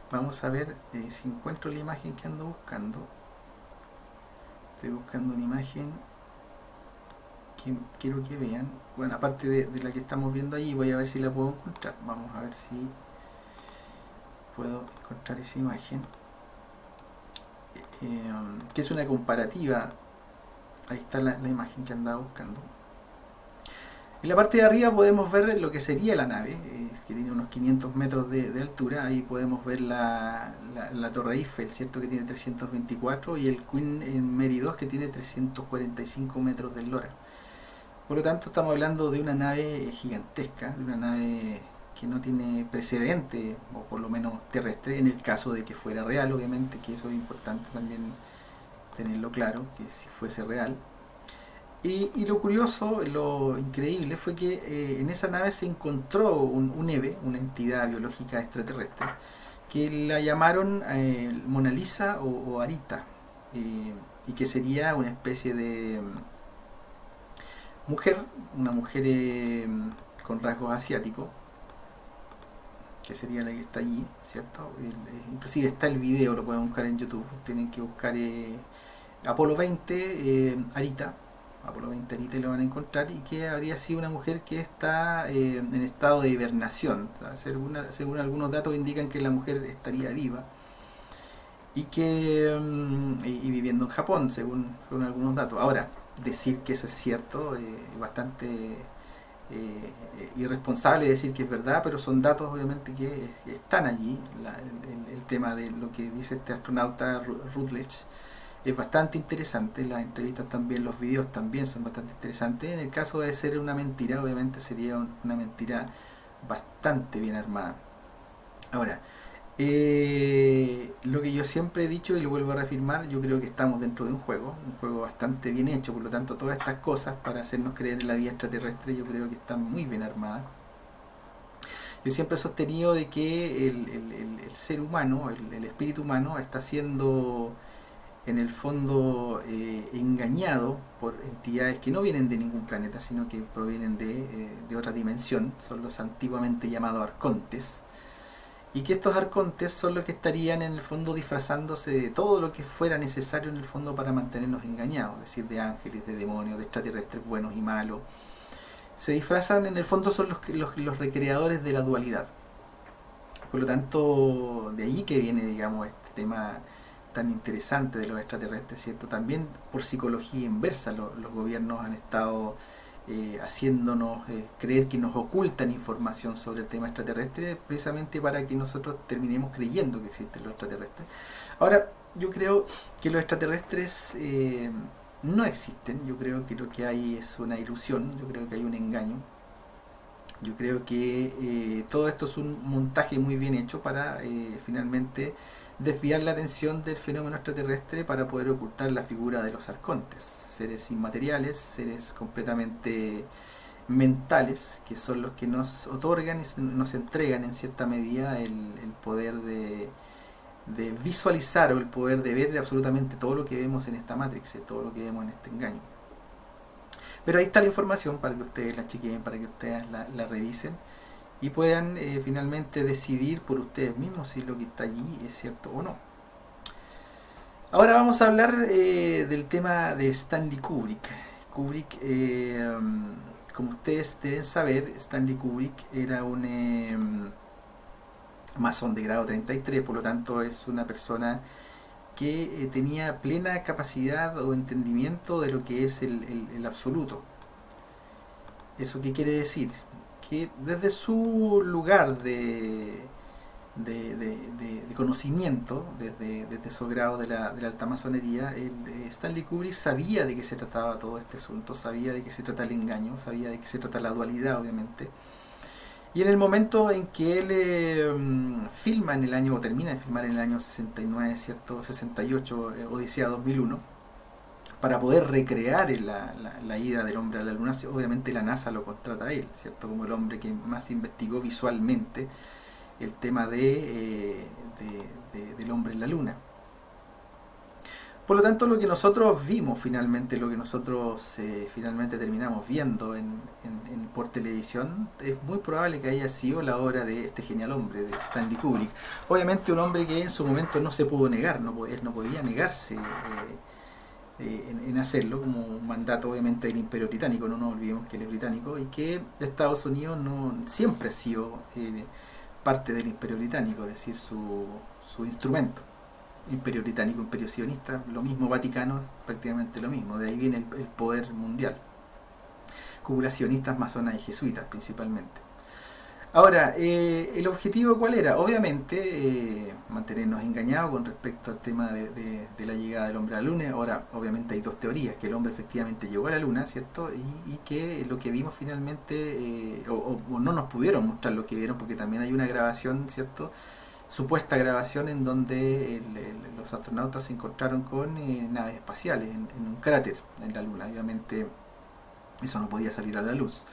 vamos a ver si encuentro la imagen que ando buscando. Estoy buscando una imagen que quiero que vean. Bueno, aparte de la que estamos viendo ahí, voy a ver si la puedo encontrar. Vamos a ver si puedo encontrar esa imagen. Que es una comparativa. Ahí está la imagen que andaba buscando. En la parte de arriba podemos ver lo que sería la nave, que tiene unos 500 metros de altura. Ahí podemos ver la Torre Eiffel, ¿cierto?, que tiene 324, y el Queen Mary 2, que tiene 345 metros de eslora. Por lo tanto, estamos hablando de una nave gigantesca, de una nave que no tiene precedente, o por lo menos terrestre, en el caso de que fuera real, obviamente, que eso es importante también tenerlo claro, que si fuese real. Y lo curioso, lo increíble, fue que en esa nave se encontró un EVE, una entidad biológica extraterrestre, que la llamaron Mona Lisa o Arita. y que sería una especie de mujer, una mujer con rasgos asiáticos, que sería la que está allí, ¿cierto? Inclusive está el video, lo pueden buscar en YouTube, tienen que buscar Apolo 20 Arita, Apolo 20 Arita, y lo van a encontrar, y que habría sido una mujer que está en estado de hibernación. O sea, según algunos datos indican que la mujer estaría viva y que y viviendo en Japón, según algunos datos. Ahora, decir que eso es cierto es bastante irresponsable decir que es verdad, pero son datos obviamente que están allí. El tema de lo que dice este astronauta Rutledge es bastante interesante, las entrevistas también, los videos también son bastante interesantes. En el caso de ser una mentira, obviamente sería una mentira bastante bien armada. Ahora, lo que yo siempre he dicho y lo vuelvo a reafirmar, yo creo que estamos dentro de un juego bastante bien hecho, por lo tanto todas estas cosas para hacernos creer en la vida extraterrestre yo creo que están muy bien armadas. Yo siempre he sostenido de que el ser humano, el espíritu humano está siendo en el fondo engañado por entidades que no vienen de ningún planeta, sino que provienen de otra dimensión, son los antiguamente llamados arcontes, y que estos arcontes son los que estarían en el fondo disfrazándose de todo lo que fuera necesario en el fondo para mantenernos engañados, es decir, de ángeles, de demonios, de extraterrestres buenos y malos. Se disfrazan, en el fondo son los recreadores de la dualidad. Por lo tanto, de ahí que viene, digamos, este tema tan interesante de los extraterrestres, ¿cierto? También por psicología inversa los gobiernos han estado haciéndonos creer que nos ocultan información sobre el tema extraterrestre, precisamente para que nosotros terminemos creyendo que existen los extraterrestres. Ahora, yo creo que los extraterrestres no existen, yo creo que lo que hay es una ilusión, yo creo que hay un engaño, yo creo que todo esto es un montaje muy bien hecho para finalmente desviar la atención del fenómeno extraterrestre para poder ocultar la figura de los arcontes, seres inmateriales, seres completamente mentales, que son los que nos otorgan y nos entregan en cierta medida el poder de visualizar o el poder de ver absolutamente todo lo que vemos en esta Matrix, todo lo que vemos en este engaño. Pero ahí está la información para que ustedes la chequeen, para que ustedes la revisen y puedan finalmente decidir por ustedes mismos si lo que está allí es cierto o no. Ahora vamos a hablar del tema de Stanley Kubrick. Kubrick, como ustedes deben saber, Stanley Kubrick era un masón de grado 33, por lo tanto es una persona que tenía plena capacidad o entendimiento de lo que es el absoluto. ¿Eso qué quiere decir? Que desde su lugar de conocimiento, desde su grado de la alta masonería, Stanley Kubrick sabía de qué se trataba todo este asunto, sabía de qué se trata el engaño, sabía de qué se trata la dualidad, obviamente. Y en el momento en que él filma en el año, o termina de filmar en el año 69, ¿cierto? 68, Odisea 2001, para poder recrear la ida del hombre a la luna, obviamente la NASA lo contrata a él, ¿cierto? Como el hombre que más investigó visualmente el tema del hombre en la luna. Por lo tanto, lo que nosotros vimos finalmente, lo que nosotros finalmente terminamos viendo por televisión, es muy probable que haya sido la obra de este genial hombre, de Stanley Kubrick. Obviamente un hombre que en su momento no se pudo negar, él no podía negarse en hacerlo, como un mandato obviamente del Imperio Británico, no nos olvidemos que él es británico, y que Estados Unidos no siempre ha sido parte del Imperio Británico, es decir, su instrumento. Imperio Británico, Imperio Sionista, lo mismo, Vaticano, prácticamente lo mismo, de ahí viene el poder mundial. Cubulacionistas, masonas y jesuitas principalmente. Ahora, ¿el objetivo cuál era? Obviamente, mantenernos engañados con respecto al tema de la llegada del hombre a la luna. Ahora, obviamente hay dos teorías, que el hombre efectivamente llegó a la luna, ¿cierto? Y que lo que vimos finalmente, o no nos pudieron mostrar lo que vieron, porque también hay una grabación, ¿cierto?, supuesta grabación en donde los astronautas se encontraron con naves espaciales en un cráter en la luna. Obviamente eso no podía salir a la luz.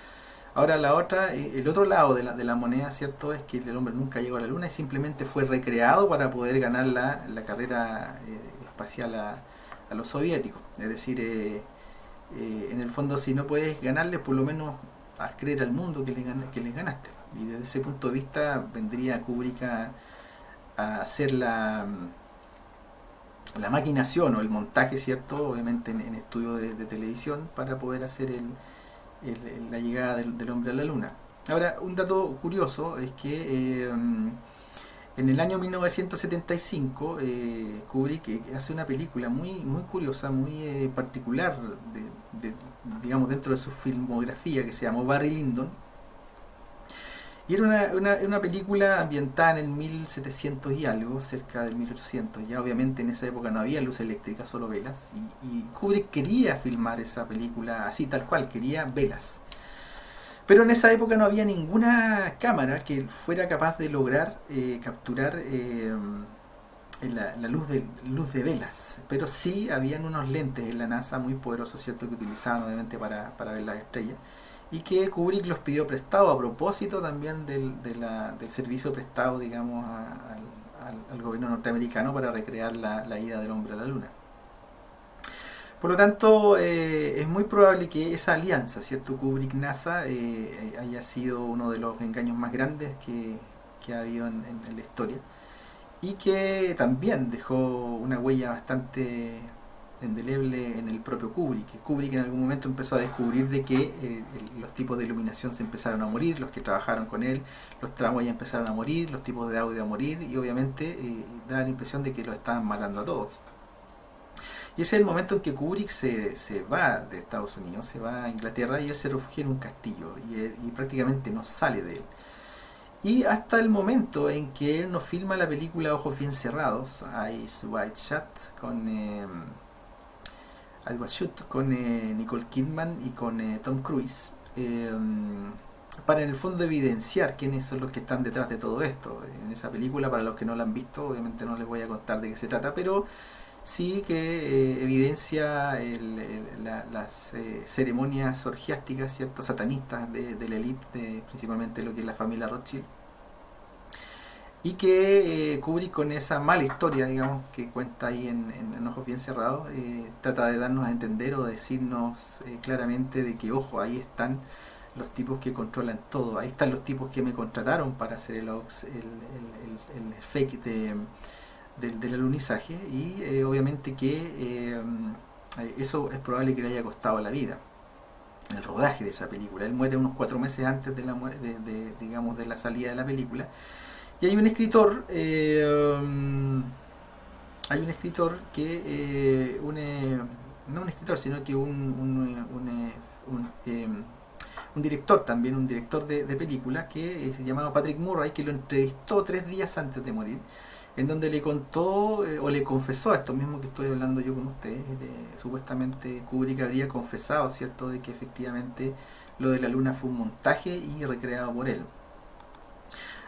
Ahora la otra, el otro lado de la moneda, ¿cierto?, es que el hombre nunca llegó a la luna y simplemente fue recreado para poder ganar la carrera espacial a los soviéticos. Es decir, en el fondo, si no puedes ganarles, por lo menos haz creer al mundo que les ganaste. Y desde ese punto de vista vendría Kubrick a hacer la maquinación o el montaje, ¿cierto? Obviamente en estudio de televisión para poder hacer la llegada del hombre a la luna. Ahora, un dato curioso es que en el año 1975 Kubrick hace una película muy curiosa, muy particular, de, digamos, dentro de su filmografía, que se llamó Barry Lyndon. Y era una película ambientada en el 1700 y algo, cerca del 1800. Ya obviamente en esa época no había luz eléctrica, solo velas. Y Kubrick quería filmar esa película así, tal cual, quería velas. Pero en esa época no había ninguna cámara que fuera capaz de lograr capturar luz de velas. Pero sí habían unos lentes en la NASA muy poderosos, ¿cierto?, que utilizaban obviamente para ver las estrellas. Y que Kubrick los pidió prestado a propósito también del servicio prestado, digamos, al gobierno norteamericano para recrear la ida del hombre a la luna. Por lo tanto, es muy probable que esa alianza, ¿cierto?, Kubrick-NASA, haya sido uno de los engaños más grandes que ha habido en la historia, y que también dejó una huella bastante indeleble en el propio Kubrick. Kubrick en algún momento empezó a descubrir de que los tipos de iluminación se empezaron a morir, los que trabajaron con él, los tramways empezaron a morir, los tipos de audio a morir, y obviamente da la impresión de que lo estaban matando a todos. Y ese es el momento en que Kubrick se va de Estados Unidos, se va a Inglaterra, y él se refugia en un castillo y prácticamente no sale de él. Y hasta el momento en que él nos filma la película Ojos Bien Cerrados, Eyes Wide Shut, con Nicole Kidman y con Tom Cruise, para en el fondo evidenciar quiénes son los que están detrás de todo esto. En esa película, para los que no la han visto, obviamente no les voy a contar de qué se trata, pero sí que evidencia las ceremonias orgiásticas, ¿cierto?, satanistas de la élite, principalmente lo que es la familia Rothschild. Y que Kubrick, con esa mala historia, digamos, que cuenta ahí en Ojos Bien Cerrados, trata de darnos a entender o decirnos claramente de que, ojo, ahí están los tipos que controlan todo, ahí están los tipos que me contrataron para hacer el fake del alunizaje, y obviamente que eso es probable que le haya costado la vida, el rodaje de esa película. Él muere unos 4 meses antes digamos, de la salida de la película. Y hay un escritor que no un escritor, sino que un director también, un director de películas, que se llamaba Patrick Murray, que lo entrevistó 3 días antes de morir, en donde le contó o le confesó esto mismo que estoy hablando yo con ustedes. Supuestamente Kubrick habría confesado, ¿cierto?, de que efectivamente lo de la luna fue un montaje y recreado por él.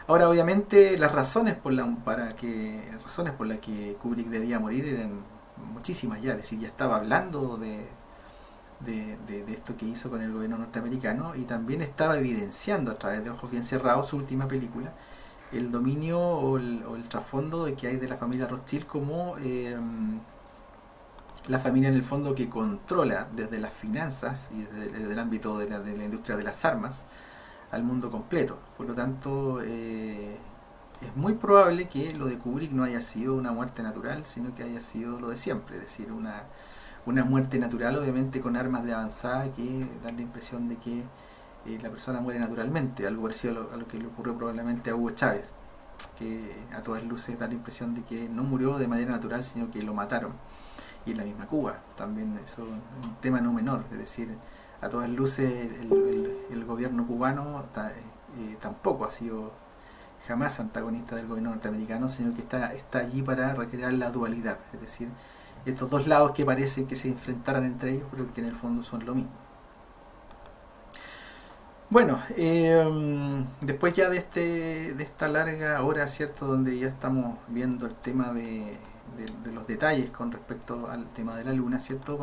Ahora, obviamente, las razones por las que Kubrick debía morir eran muchísimas ya. Es decir, ya estaba hablando de esto que hizo con el gobierno norteamericano, y también estaba evidenciando a través de Ojos Bien Cerrados, su última película, el dominio o el trasfondo de que hay de la familia Rothschild como la familia en el fondo que controla desde las finanzas y desde el ámbito de la industria de las armas al mundo completo. Por lo tanto, es muy probable que lo de Kubrick no haya sido una muerte natural, sino que haya sido lo de siempre, es decir, una muerte natural, obviamente con armas de avanzada, que da la impresión de que la persona muere naturalmente, algo parecido a lo que le ocurrió probablemente a Hugo Chávez, que a todas luces da la impresión de que no murió de manera natural, sino que lo mataron. Y en la misma Cuba, también eso es un tema no menor, es decir, a todas luces el gobierno cubano tampoco ha sido jamás antagonista del gobierno norteamericano, sino que está allí para recrear la dualidad, es decir, estos dos lados que parecen que se enfrentaran entre ellos, pero que en el fondo son lo mismo. Bueno, después ya de esta larga hora, ¿cierto?, donde ya estamos viendo el tema de los detalles con respecto al tema de la luna, ¿cierto?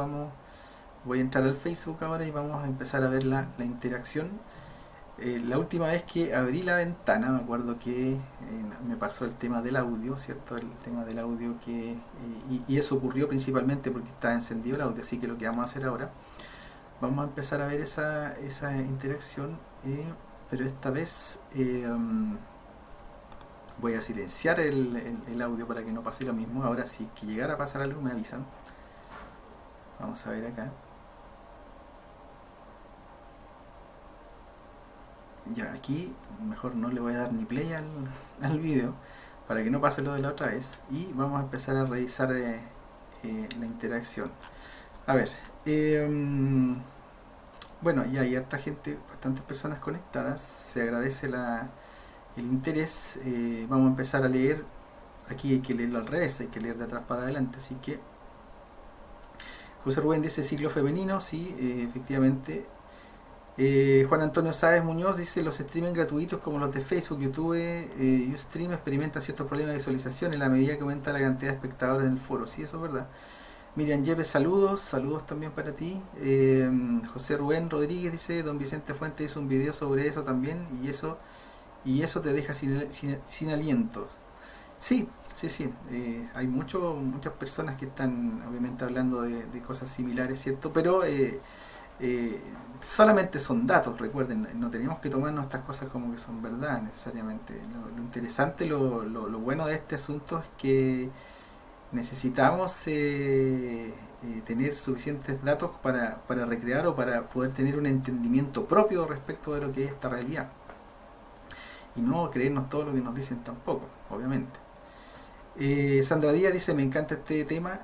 Voy a entrar al Facebook ahora y vamos a empezar a ver la interacción. La última vez que abrí la ventana, me acuerdo que me pasó el tema del audio, ¿cierto? El tema del audio y eso ocurrió principalmente porque estaba encendido el audio, así que lo que vamos a hacer ahora, vamos a empezar a ver esa interacción, pero esta vez voy a silenciar el audio para que no pase lo mismo. Ahora, si que llegara a pasar algo, me avisan. Vamos a ver acá. Ya, aquí mejor no le voy a dar ni play al video para que no pase lo de la otra vez. Y vamos a empezar a revisar la interacción. A ver, bueno, ya hay harta gente, bastantes personas conectadas. Se agradece el interés. Vamos a empezar a leer. Aquí hay que leerlo al revés, hay que leer de atrás para adelante. Así que José Rubén dice ciclo femenino, sí, efectivamente. Juan Antonio Sáez Muñoz dice los streaming gratuitos como los de Facebook, YouTube, Ustream experimentan ciertos problemas de visualización en la medida que aumenta la cantidad de espectadores en el foro. Sí, eso es verdad. Miriam Yepes, saludos, saludos también para ti. José Rubén Rodríguez dice, don Vicente Fuentes hizo un video sobre eso también y eso te deja sin alientos. Sí, sí, sí. Hay muchas personas que están obviamente hablando de cosas similares, ¿cierto? Pero eh, solamente son datos, recuerden, no tenemos que tomar nuestras cosas como que son verdad necesariamente. Lo interesante, lo bueno de este asunto es que necesitamos tener suficientes datos para recrear o para poder tener un entendimiento propio respecto de lo que es esta realidad. Y no creernos todo lo que nos dicen tampoco, obviamente. Sandra Díaz dice, me encanta este tema.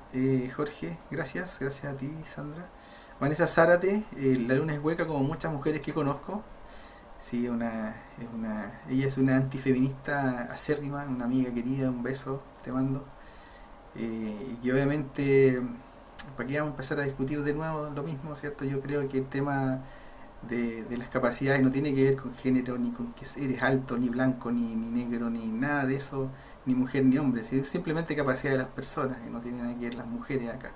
Jorge, gracias a ti, Sandra. Vanessa Zárate, la luna es hueca como muchas mujeres que conozco. Sí, ella es una antifeminista acérrima, una amiga querida, un beso, te mando. Y obviamente, ¿para qué vamos a empezar a discutir de nuevo lo mismo, cierto? Yo creo que el tema de las capacidades no tiene que ver con género, ni con que eres alto, ni blanco, ni negro, ni nada de eso, ni mujer ni hombre, sino simplemente capacidad de las personas, y no tienen nada que ver las mujeres acá.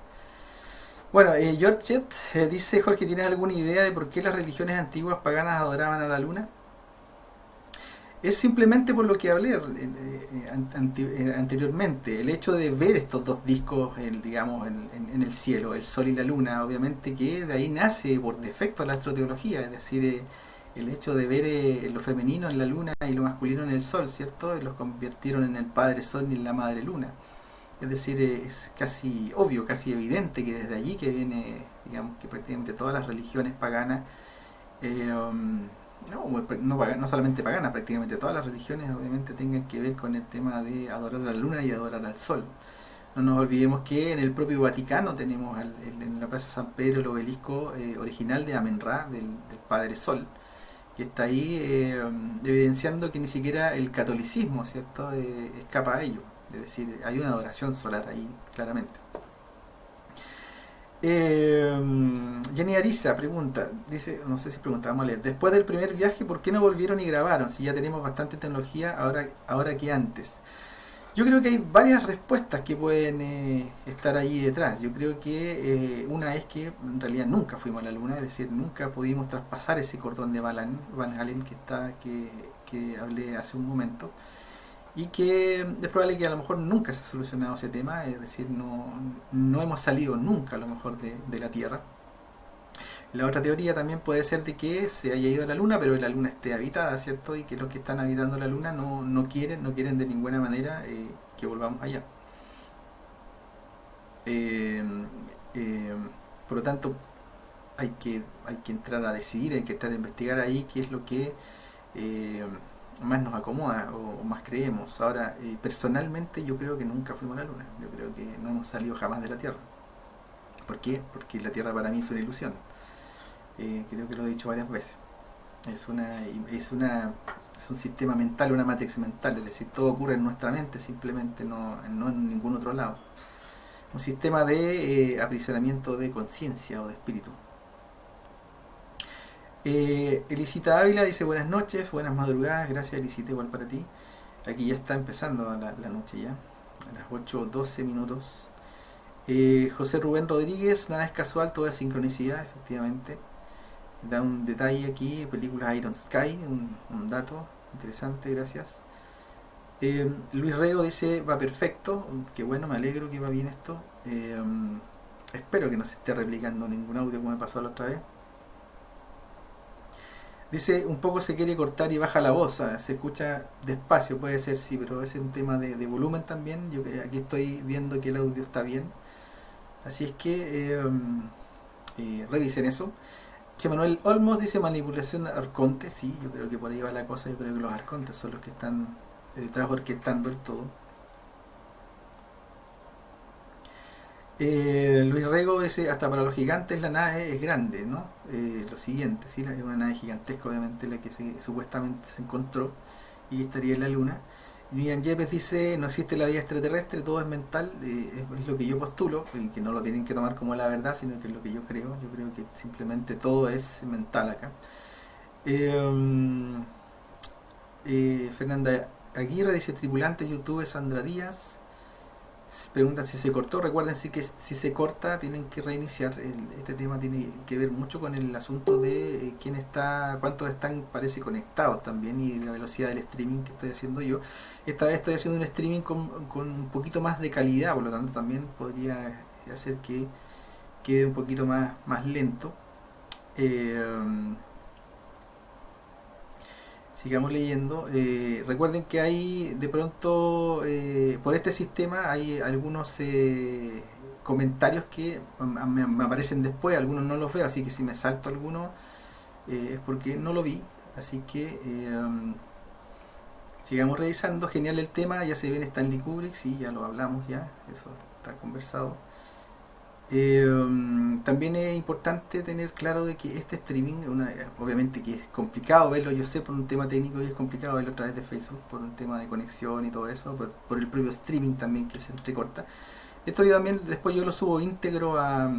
Bueno, Georgette dice, Jorge, ¿tienes alguna idea de por qué las religiones antiguas paganas adoraban a la luna? Es simplemente por lo que hablé anteriormente, el hecho de ver estos dos discos, digamos, en el cielo, el sol y la luna, obviamente que de ahí nace por defecto la astroteología, es decir, el hecho de ver lo femenino en la luna y lo masculino en el sol, ¿cierto? Y los convirtieron en el padre sol y en la madre luna. Es decir, es casi obvio, casi evidente que desde allí que viene, digamos, que prácticamente todas las religiones paganas, no solamente paganas, prácticamente todas las religiones obviamente tengan que ver con el tema de adorar a la luna y adorar al sol. No nos olvidemos que en el propio Vaticano tenemos en la Plaza San Pedro el obelisco original de Amen-Ra, del Padre Sol, que está ahí evidenciando que ni siquiera el catolicismo, ¿cierto?, escapa a ello. Es decir, hay una adoración solar ahí, claramente. Jenny Ariza pregunta, dice, no sé si pregunta, vamos a leer. Después del primer viaje, ¿por qué no volvieron y grabaron? Si ya tenemos bastante tecnología ahora que antes. Yo creo que hay varias respuestas que pueden estar ahí detrás. Yo creo que una es que en realidad nunca fuimos a la luna, es decir, nunca pudimos traspasar ese cordón de Van Halen que hablé hace un momento. Y que es probable que a lo mejor nunca se ha solucionado ese tema, es decir, no hemos salido nunca a lo mejor de la Tierra. La otra teoría también puede ser de que se haya ido a la Luna, pero la Luna esté habitada, ¿cierto? Y que los que están habitando la Luna no quieren de ninguna manera que volvamos allá. Eh, eh, por lo tanto, hay que entrar a decidir, hay que entrar a investigar ahí qué es lo que eh, más nos acomoda o más creemos. Ahora, personalmente yo creo que nunca fuimos a la Luna, yo creo que no hemos salido jamás de la Tierra. ¿Por qué? Porque la Tierra para mí es una ilusión. Creo que lo he dicho varias veces. Es una, es una, es un sistema mental, una matrix mental, es decir, todo ocurre en nuestra mente, simplemente no en ningún otro lado. Un sistema de aprisionamiento de conciencia o de espíritu. Elisita Ávila dice buenas noches, buenas madrugadas, gracias Elisita, igual para ti. Aquí ya está empezando la noche ya, a las 8:12 minutos. José Rubén Rodríguez, nada es casual, todo es sincronicidad, efectivamente. Da un detalle aquí, película Iron Sky, un dato interesante, gracias. Luis Rego dice, va perfecto, que bueno, me alegro que va bien esto. Espero que no se esté replicando ningún audio como me pasó la otra vez. Dice, un poco se quiere cortar y baja la voz, se escucha despacio, puede ser sí, pero es un tema de volumen también. Yo aquí estoy viendo que el audio está bien, así es que revisen eso. Che Manuel Olmos dice manipulación arconte, sí, yo creo que por ahí va la cosa, yo creo que los arcontes son los que están detrás orquestando el todo. Luis Rego dice, hasta para los gigantes la nave es grande, ¿no? Lo siguiente, ¿sí? Es una nave gigantesca, obviamente, la que supuestamente se encontró y estaría en la luna. Y Miriam Yepes dice, no existe la vida extraterrestre, todo es mental, es lo que yo postulo, y que no lo tienen que tomar como la verdad, sino que es lo que yo creo que simplemente todo es mental acá. Eh, Fernanda Aguirre dice, tripulante YouTube Sandra Díaz. Preguntan si se cortó. Recuerden que si se corta tienen que reiniciar. Este tema tiene que ver mucho con el asunto de quién está, cuántos están, parece, conectados también, y la velocidad del streaming que estoy haciendo yo. Esta vez estoy haciendo un streaming con un poquito más de calidad, por lo tanto también podría hacer que quede un poquito más lento. Eh, Sigamos leyendo. Recuerden que hay de pronto, por este sistema, hay algunos comentarios que me aparecen después, algunos no los veo, así que si me salto alguno es porque no lo vi. Así que sigamos revisando. Genial el tema, ya se viene Stanley Kubrick, sí, ya lo hablamos ya, eso está conversado. También es importante tener claro de que este streaming, obviamente que es complicado verlo, yo sé por un tema técnico y es complicado verlo a través de Facebook, por un tema de conexión y todo eso, por el propio streaming también que se entrecorta. Esto yo también, después yo lo subo íntegro a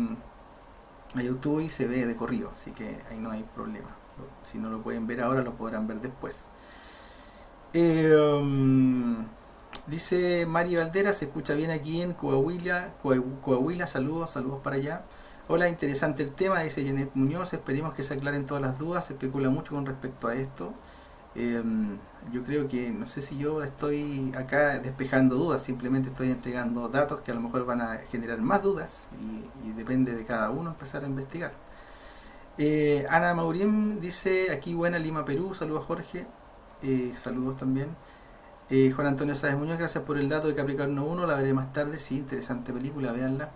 YouTube y se ve de corrido, así que ahí no hay problema. Si no lo pueden ver ahora, lo podrán ver después. Eh, Dice Mari Valdera, se escucha bien aquí en Coahuila, Coahuila, saludos, saludos para allá. Hola, interesante el tema, dice Janet Muñoz, esperemos que se aclaren todas las dudas, se especula mucho con respecto a esto. Eh, yo creo que, no sé si yo estoy acá despejando dudas, simplemente estoy entregando datos que a lo mejor van a generar más dudas y depende de cada uno empezar a investigar. Ana Maurín dice, aquí buena Lima, Perú, saludos Jorge, saludos también. Juan Antonio Sáez Muñoz, gracias por el dato de Capricornio 1, la veré más tarde, sí, interesante película, véanla.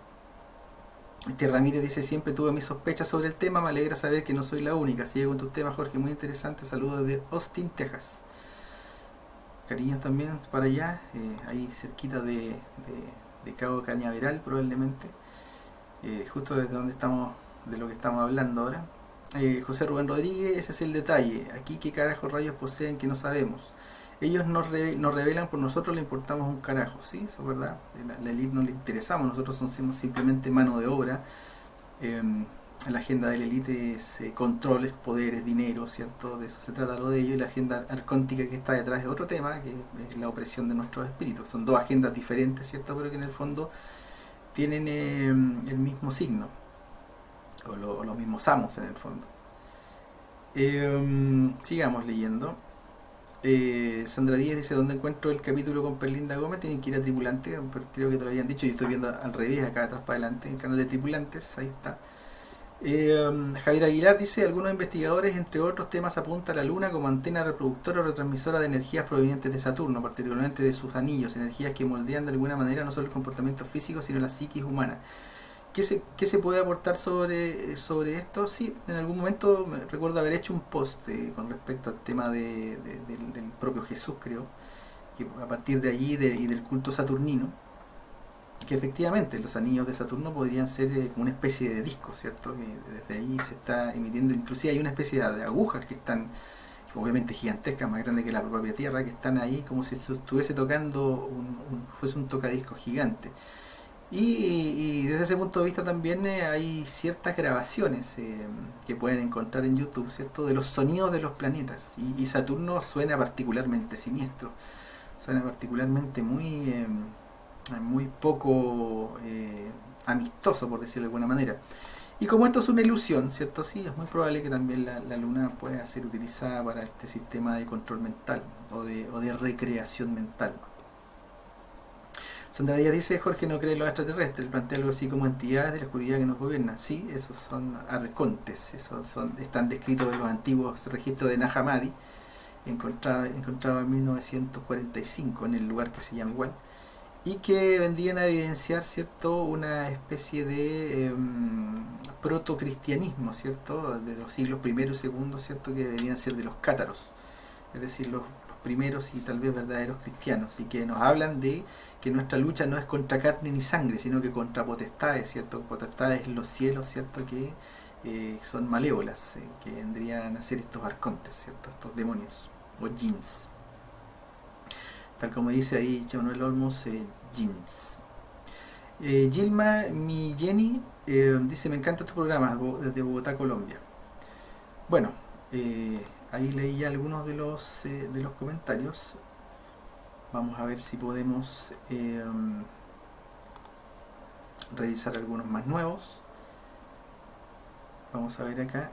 Ramírez dice, siempre tuve mis sospechas sobre el tema, me alegra saber que no soy la única. Sigue con tus temas, Jorge, muy interesante, saludos desde Austin, Texas. Cariños también para allá, ahí cerquita de Cabo Cañaveral probablemente, justo desde donde estamos, de lo que estamos hablando ahora. José Rubén Rodríguez, ese es el detalle, aquí qué carajo rayos poseen que no sabemos. Ellos nos revelan, por nosotros le importamos un carajo, ¿sí? Eso es verdad. La elite no le interesamos, nosotros somos simplemente mano de obra. Eh, la agenda de la elite es controles, poderes, dinero, ¿cierto? De eso se trata lo de ello. Y la agenda arcóntica que está detrás es otro tema, que es la opresión de nuestros espíritus. Son dos agendas diferentes, ¿cierto? Pero que en el fondo tienen el mismo signo, o los mismos amos en el fondo. Sigamos leyendo. Sandra Díaz dice, ¿dónde encuentro el capítulo con Perlinda Gómez? Tienen que ir a Tripulante, creo que te lo habían dicho, yo estoy viendo al revés, acá atrás para adelante, en el canal de Tripulantes, ahí está. Javier Aguilar dice, algunos investigadores, entre otros temas, apuntan a la Luna como antena reproductora o retransmisora de energías provenientes de Saturno, particularmente de sus anillos, energías que moldean de alguna manera no solo el comportamiento físico, sino la psiquis humana. ¿Qué se puede aportar sobre esto? Sí, en algún momento me recuerdo haber hecho un post con respecto al tema del propio Jesús, creo, que a partir de allí y del culto saturnino, que efectivamente los anillos de Saturno podrían ser como una especie de disco, ¿cierto? Que desde ahí se está emitiendo, inclusive hay una especie de agujas que están obviamente gigantescas, más grandes que la propia Tierra, que están ahí como si estuviese tocando, fuese un tocadiscos gigante. Y desde ese punto de vista también hay ciertas grabaciones que pueden encontrar en YouTube, ¿cierto? De los sonidos de los planetas. Y Saturno suena particularmente siniestro, suena particularmente muy poco amistoso, por decirlo de alguna manera. Y como esto es una ilusión, ¿cierto? Sí, es muy probable que también la luna pueda ser utilizada para este sistema de control mental o de recreación mental. Sandra Díaz dice, Jorge no cree en los extraterrestres, plantea algo así como entidades de la oscuridad que nos gobiernan. Sí, esos son arcontes, están descritos en los antiguos registros de Nag Hammadi, encontrado en 1945 en el lugar que se llama igual, y que vendrían a evidenciar, ¿cierto?, una especie de protocristianismo, ¿cierto?, de los siglos primero y segundo, ¿cierto?, que deberían ser de los cátaros, es decir, los primeros y tal vez verdaderos cristianos, y que nos hablan de que nuestra lucha no es contra carne ni sangre, sino que contra potestades, ¿cierto?, potestades en los cielos, ¿cierto?, que son malévolas, que vendrían a ser estos arcontes, ¿cierto?, estos demonios o jinns. Tal como dice ahí Manuel Olmos, jeans. Gilma, mi Jenny, dice, me encanta tu programa desde Bogotá, Colombia. Bueno, ahí leí ya algunos de los comentarios. Vamos a ver si podemos revisar algunos más nuevos. Vamos a ver acá.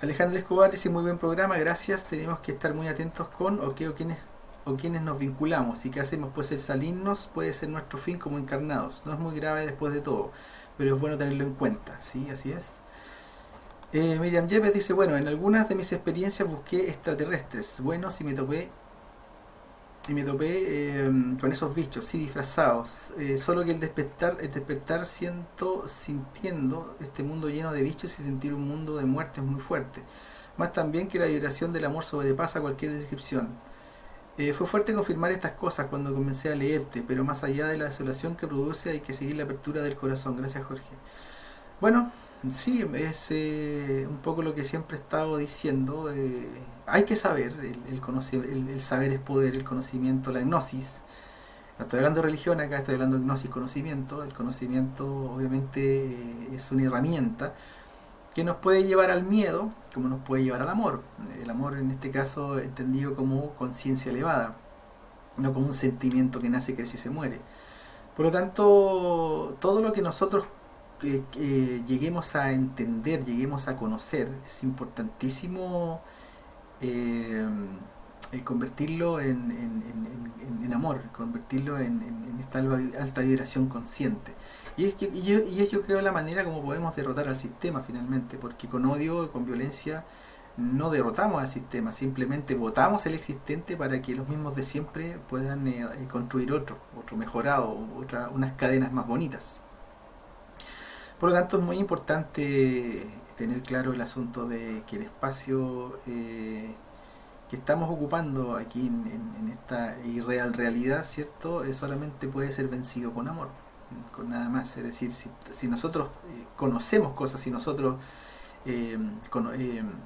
Alejandro Escobar dice, muy buen programa, gracias. Tenemos que estar muy atentos con o quienes nos vinculamos y qué hacemos, pues el salirnos puede ser nuestro fin como encarnados. No es muy grave después de todo, pero es bueno tenerlo en cuenta, ¿sí? Así es. Miriam Yepes dice, bueno, en algunas de mis experiencias busqué extraterrestres buenos y me topé con esos bichos, sí, disfrazados. Solo que el despertar sintiendo este mundo lleno de bichos y sentir un mundo de muerte es muy fuerte. Más también que la vibración del amor sobrepasa cualquier descripción. Fue fuerte confirmar estas cosas cuando comencé a leerte, pero más allá de la desolación que produce hay que seguir la apertura del corazón. Gracias, Jorge. Bueno, sí, es un poco lo que siempre he estado diciendo. Hay que saber, el saber es poder, el conocimiento, la gnosis. No estoy hablando de religión acá, estoy hablando de gnosis, conocimiento. El conocimiento obviamente es una herramienta que nos puede llevar al miedo, como nos puede llevar al amor. El amor en este caso entendido como conciencia elevada, no como un sentimiento que nace, crece y se muere. Por lo tanto, todo lo que nosotros lleguemos a entender, lleguemos a conocer, es importantísimo eh, convertirlo en amor, convertirlo en esta alta vibración consciente. Y es yo creo la manera como podemos derrotar al sistema finalmente, porque con odio, con violencia, no derrotamos al sistema, simplemente votamos el existente para que los mismos de siempre puedan construir otro mejorado, unas cadenas más bonitas. Por lo tanto, es muy importante tener claro el asunto de que el espacio que estamos ocupando aquí en esta irreal realidad, ¿cierto? Solamente puede ser vencido con amor, con nada más. Es decir, si nosotros conocemos cosas, si nosotros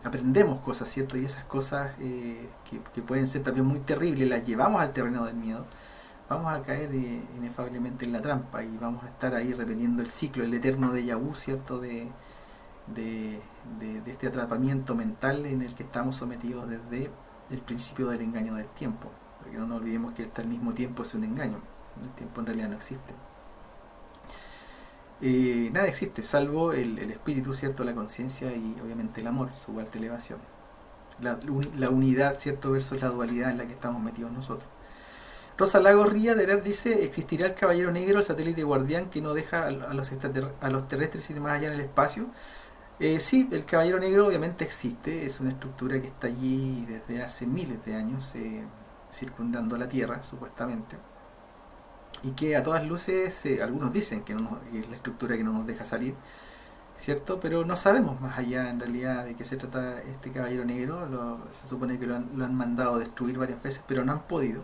aprendemos cosas, ¿cierto? Y esas cosas que pueden ser también muy terribles, las llevamos al terreno del miedo, vamos a caer inefablemente en la trampa y vamos a estar ahí repitiendo el ciclo, el eterno déjà vu, ¿cierto? De este atrapamiento mental en el que estamos sometidos desde el principio del engaño del tiempo. Porque no nos olvidemos que hasta el mismo tiempo es un engaño, el tiempo en realidad no existe. Nada existe salvo el espíritu, ¿cierto? La conciencia y obviamente el amor, su alta elevación. La unidad, ¿cierto? Versus la dualidad en la que estamos metidos nosotros. Rosa Lagos Ría de Herer dice, ¿existirá el Caballero Negro, el satélite guardián que no deja a los terrestres ir más allá en el espacio? Sí, el Caballero Negro obviamente existe, es una estructura que está allí desde hace miles de años, circundando la Tierra, supuestamente, y que a todas luces, algunos dicen que que es la estructura que no nos deja salir, ¿cierto? Pero no sabemos más allá en realidad de qué se trata este Caballero Negro. Se supone que lo han mandado a destruir varias veces, pero no han podido.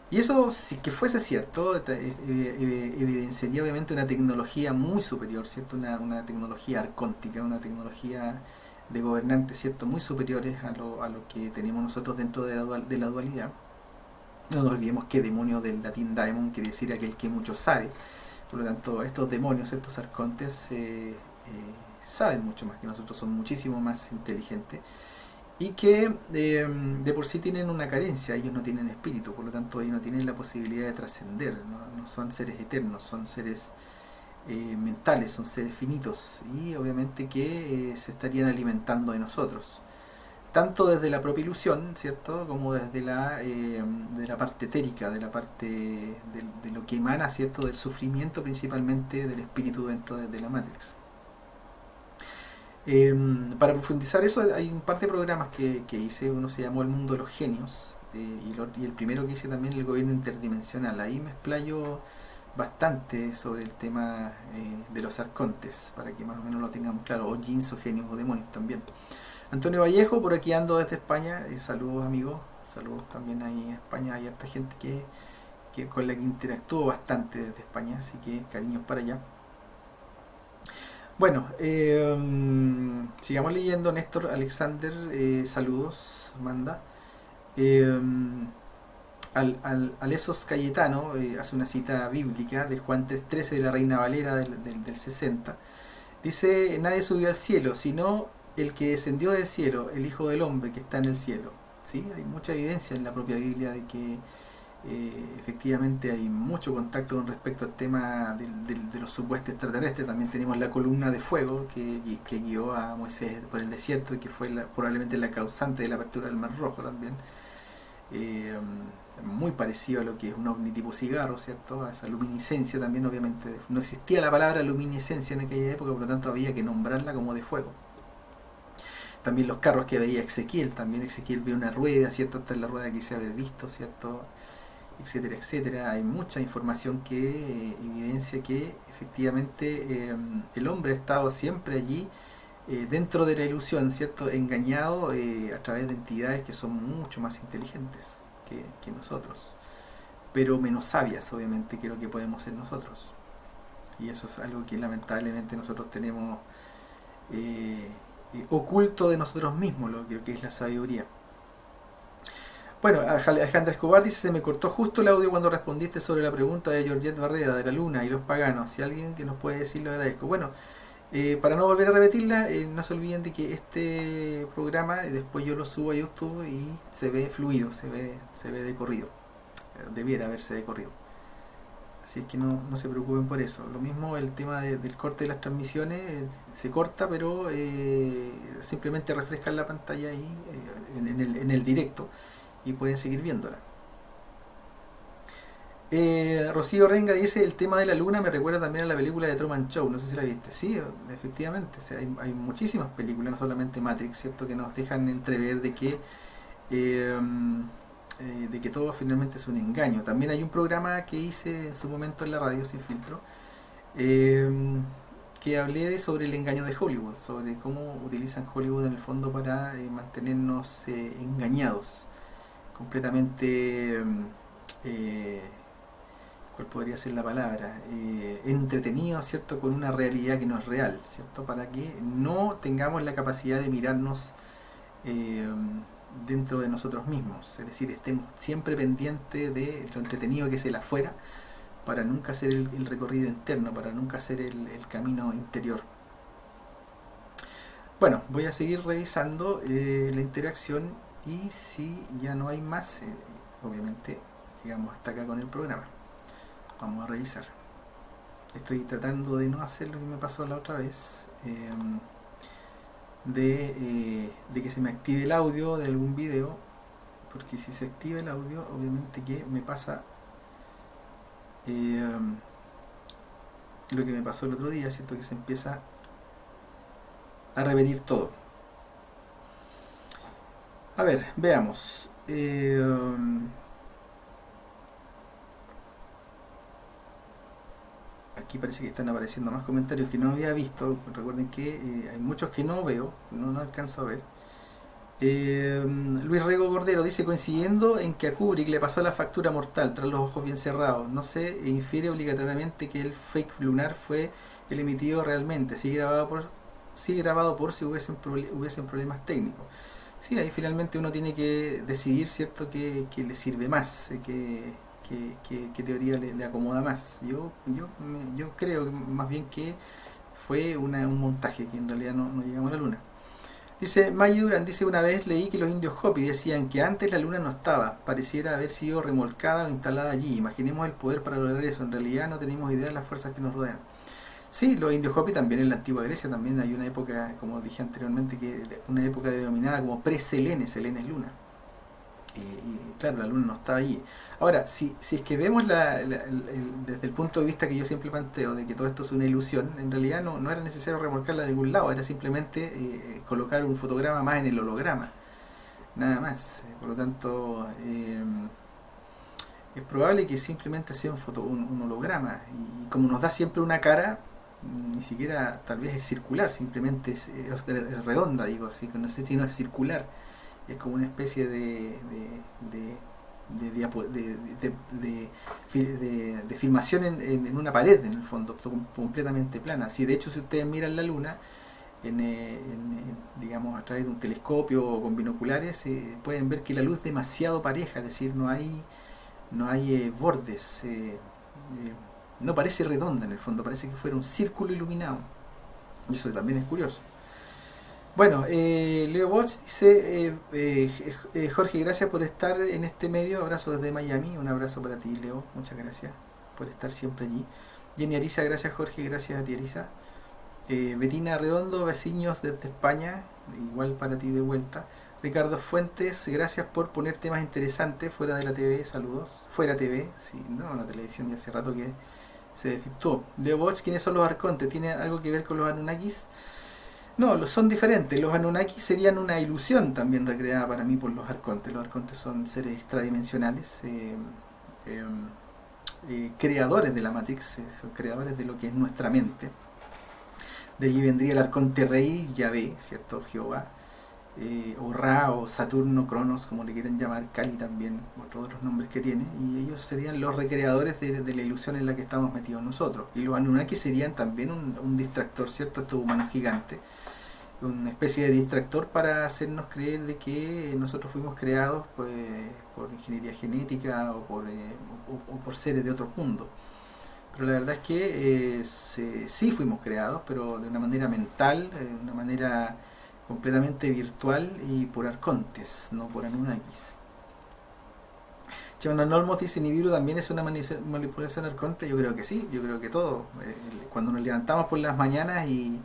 Y eso, si que fuese cierto, evidenciaría obviamente una tecnología muy superior, ¿cierto? Una tecnología arcóntica, una tecnología de gobernantes, ¿cierto? Muy superiores a lo que tenemos nosotros dentro de la dualidad. No nos olvidemos que demonio del latín daemon quiere decir aquel que mucho sabe. Por lo tanto, estos demonios, estos arcontes, saben mucho más que nosotros, son muchísimo más inteligentes. Y que de por sí tienen una carencia, ellos no tienen espíritu, por lo tanto ellos no tienen la posibilidad de trascender, no son seres eternos, son seres mentales, son seres finitos y obviamente que se estarían alimentando de nosotros, tanto desde la propia ilusión, ¿cierto? Como desde de la parte etérica, de la parte de lo que emana, ¿cierto? Del sufrimiento principalmente del espíritu dentro de la Matrix. Para profundizar eso hay un par de programas que hice, uno se llamó El Mundo de los Genios y el primero que hice también El Gobierno Interdimensional. Ahí me explayo bastante sobre el tema de los arcontes, para que más o menos lo tengamos claro, o jinns o genios o demonios también. Antonio Vallejo, por aquí ando desde España, saludos amigos, saludos también ahí en España, hay harta gente con la que interactúo bastante desde España, así que cariños para allá. Bueno, sigamos leyendo. Néstor Alexander, saludos, manda. Eh, Alesos Cayetano hace una cita bíblica de Juan 3:13 de la Reina Valera del 60. Dice, nadie subió al cielo, sino el que descendió del cielo, el Hijo del Hombre que está en el cielo. ¿Sí? Hay mucha evidencia en la propia Biblia de que efectivamente hay mucho contacto con respecto al tema de los supuestos extraterrestres. También tenemos la columna de fuego que guió a Moisés por el desierto y que fue probablemente la causante de la apertura del Mar Rojo también. Eh, Muy parecido a lo que es un ovni tipo cigarro, ¿cierto? A esa luminiscencia también, obviamente. No existía la palabra luminiscencia en aquella época, por lo tanto había que nombrarla como de fuego. También los carros que veía Ezequiel, también Ezequiel vio una rueda, ¿cierto? Esta es la rueda que quise haber visto, ¿cierto? Etcétera, etcétera. Hay mucha información que evidencia que efectivamente el hombre ha estado siempre allí dentro de la ilusión, ¿cierto? Engañado a través de entidades que son mucho más inteligentes que nosotros, pero menos sabias, obviamente, que lo que podemos ser nosotros. Y eso es algo que lamentablemente nosotros tenemos oculto de nosotros mismos, lo que es la sabiduría. Bueno, Alejandra Escobar dice, se me cortó justo el audio cuando respondiste sobre la pregunta de Georgette Barrera, de la luna y los paganos. Si alguien que nos puede decir, lo agradezco. Bueno, para no volver a repetirla, no se olviden de que este programa después yo lo subo a YouTube y se ve fluido, se ve de corrido. Debiera verse de corrido. Así es que no se preocupen por eso. Lo mismo el tema del corte de las transmisiones, se corta, pero simplemente refrescan la pantalla ahí en el directo y pueden seguir viéndola. Rocío Renga dice, el tema de la luna me recuerda también a la película de Truman Show, no sé si la viste. Sí, efectivamente, o sea, hay muchísimas películas, no solamente Matrix, ¿cierto?, que nos dejan entrever eh, de que todo finalmente es un engaño. También hay un programa que hice en su momento en la radio Sin Filtro, eh, que hablé sobre el engaño de Hollywood, sobre cómo utilizan Hollywood en el fondo para mantenernos engañados, completamente... ¿cuál podría ser la palabra? Entretenido, ¿cierto?, con una realidad que no es real, ¿cierto?, para que no tengamos la capacidad de mirarnos eh, dentro de nosotros mismos, es decir, estemos siempre pendientes de lo entretenido que es el afuera, para nunca hacer el recorrido interno, para nunca hacer el camino interior. Bueno, voy a seguir revisando la interacción y si ya no hay más, obviamente llegamos hasta acá con el programa. Vamos a revisar. Estoy tratando de no hacer lo que me pasó la otra vez, de que se me active el audio de algún video, porque si se activa el audio, obviamente que me pasa lo que me pasó el otro día, ¿cierto?, que se empieza a repetir todo. A ver, veamos. Aquí parece que están apareciendo más comentarios que no había visto. Recuerden que hay muchos que no veo, no alcanzo a ver. Luis Rego Cordero dice, coincidiendo en que a Kubrick le pasó la factura mortal tras los ojos bien cerrados, no se infiere obligatoriamente que el fake lunar fue el emitido realmente, sigue grabado por si hubiesen problemas técnicos. Sí, ahí finalmente uno tiene que decidir, ¿cierto?, que le sirve más, qué teoría le acomoda más. Yo creo que más bien que fue un montaje, que en realidad no llegamos a la luna. Dice Maggie Durán, dice, una vez leí que los indios Hopi decían que antes la luna no estaba, pareciera haber sido remolcada o instalada allí. Imaginemos el poder para lograr eso, en realidad no tenemos idea de las fuerzas que nos rodean. Sí, los indios Hopi también en la antigua Grecia también hay una época, como dije anteriormente, que una época denominada como pre-Selene, Selene es luna. Y claro, la luna no estaba allí. Ahora, si es que vemos desde el punto de vista que yo siempre planteo, de que todo esto es una ilusión, en realidad no era necesario remolcarla de ningún lado, era simplemente colocar un fotograma más en el holograma, nada más. Por lo tanto, es probable que simplemente sea un holograma. Y como nos da siempre una cara, ni siquiera tal vez es circular, simplemente es redonda, digo, así que no sé si no es circular, es como una especie de filmación en una pared, en el fondo, completamente plana. Si de hecho, si ustedes miran la luna, digamos a través de un telescopio o con binoculares, pueden ver que la luz es demasiado pareja, es decir, no hay bordes, no parece redonda en el fondo, parece que fuera un círculo iluminado. Y eso también es curioso. Bueno, Leo Bosch dice, Jorge, gracias por estar en este medio, abrazo desde Miami, un abrazo para ti, Leo, muchas gracias por estar siempre allí. Jenny Arisa, gracias Jorge, gracias a ti Arisa. Betina Redondo, vecinos desde España, igual para ti de vuelta. Ricardo Fuentes, gracias por poner temas interesantes fuera de la TV, saludos. Fuera TV, sí, no, la televisión ya hace rato que se defectuó. Leo Bosch, ¿quiénes son los arcontes? ¿Tiene algo que ver con los Anunnakis? No, son diferentes. Los Anunnakis serían una ilusión también recreada para mí por los arcontes. Los arcontes son seres extradimensionales, eh, creadores de la Matrix, son creadores de lo que es nuestra mente. De allí vendría el arconte rey, Yahvé, ¿cierto? Jehová, o Ra, o Saturno, Cronos, como le quieren llamar, Kali también, por todos los nombres que tiene, y ellos serían los recreadores de la ilusión en la que estamos metidos nosotros. Y los Anunnaki serían también un distractor, ¿cierto? Estos humanos gigantes, una especie de distractor para hacernos creer de que nosotros fuimos creados pues, por ingeniería genética o por seres de otro mundo. Pero la verdad es que sí fuimos creados, pero de una manera mental, de una manera completamente virtual y por arcontes, no por Anunnakis. Chaman Olmos dice, Nibiru también es una manipulación arconte. Yo creo que sí, yo creo que todo. Cuando nos levantamos por las mañanas y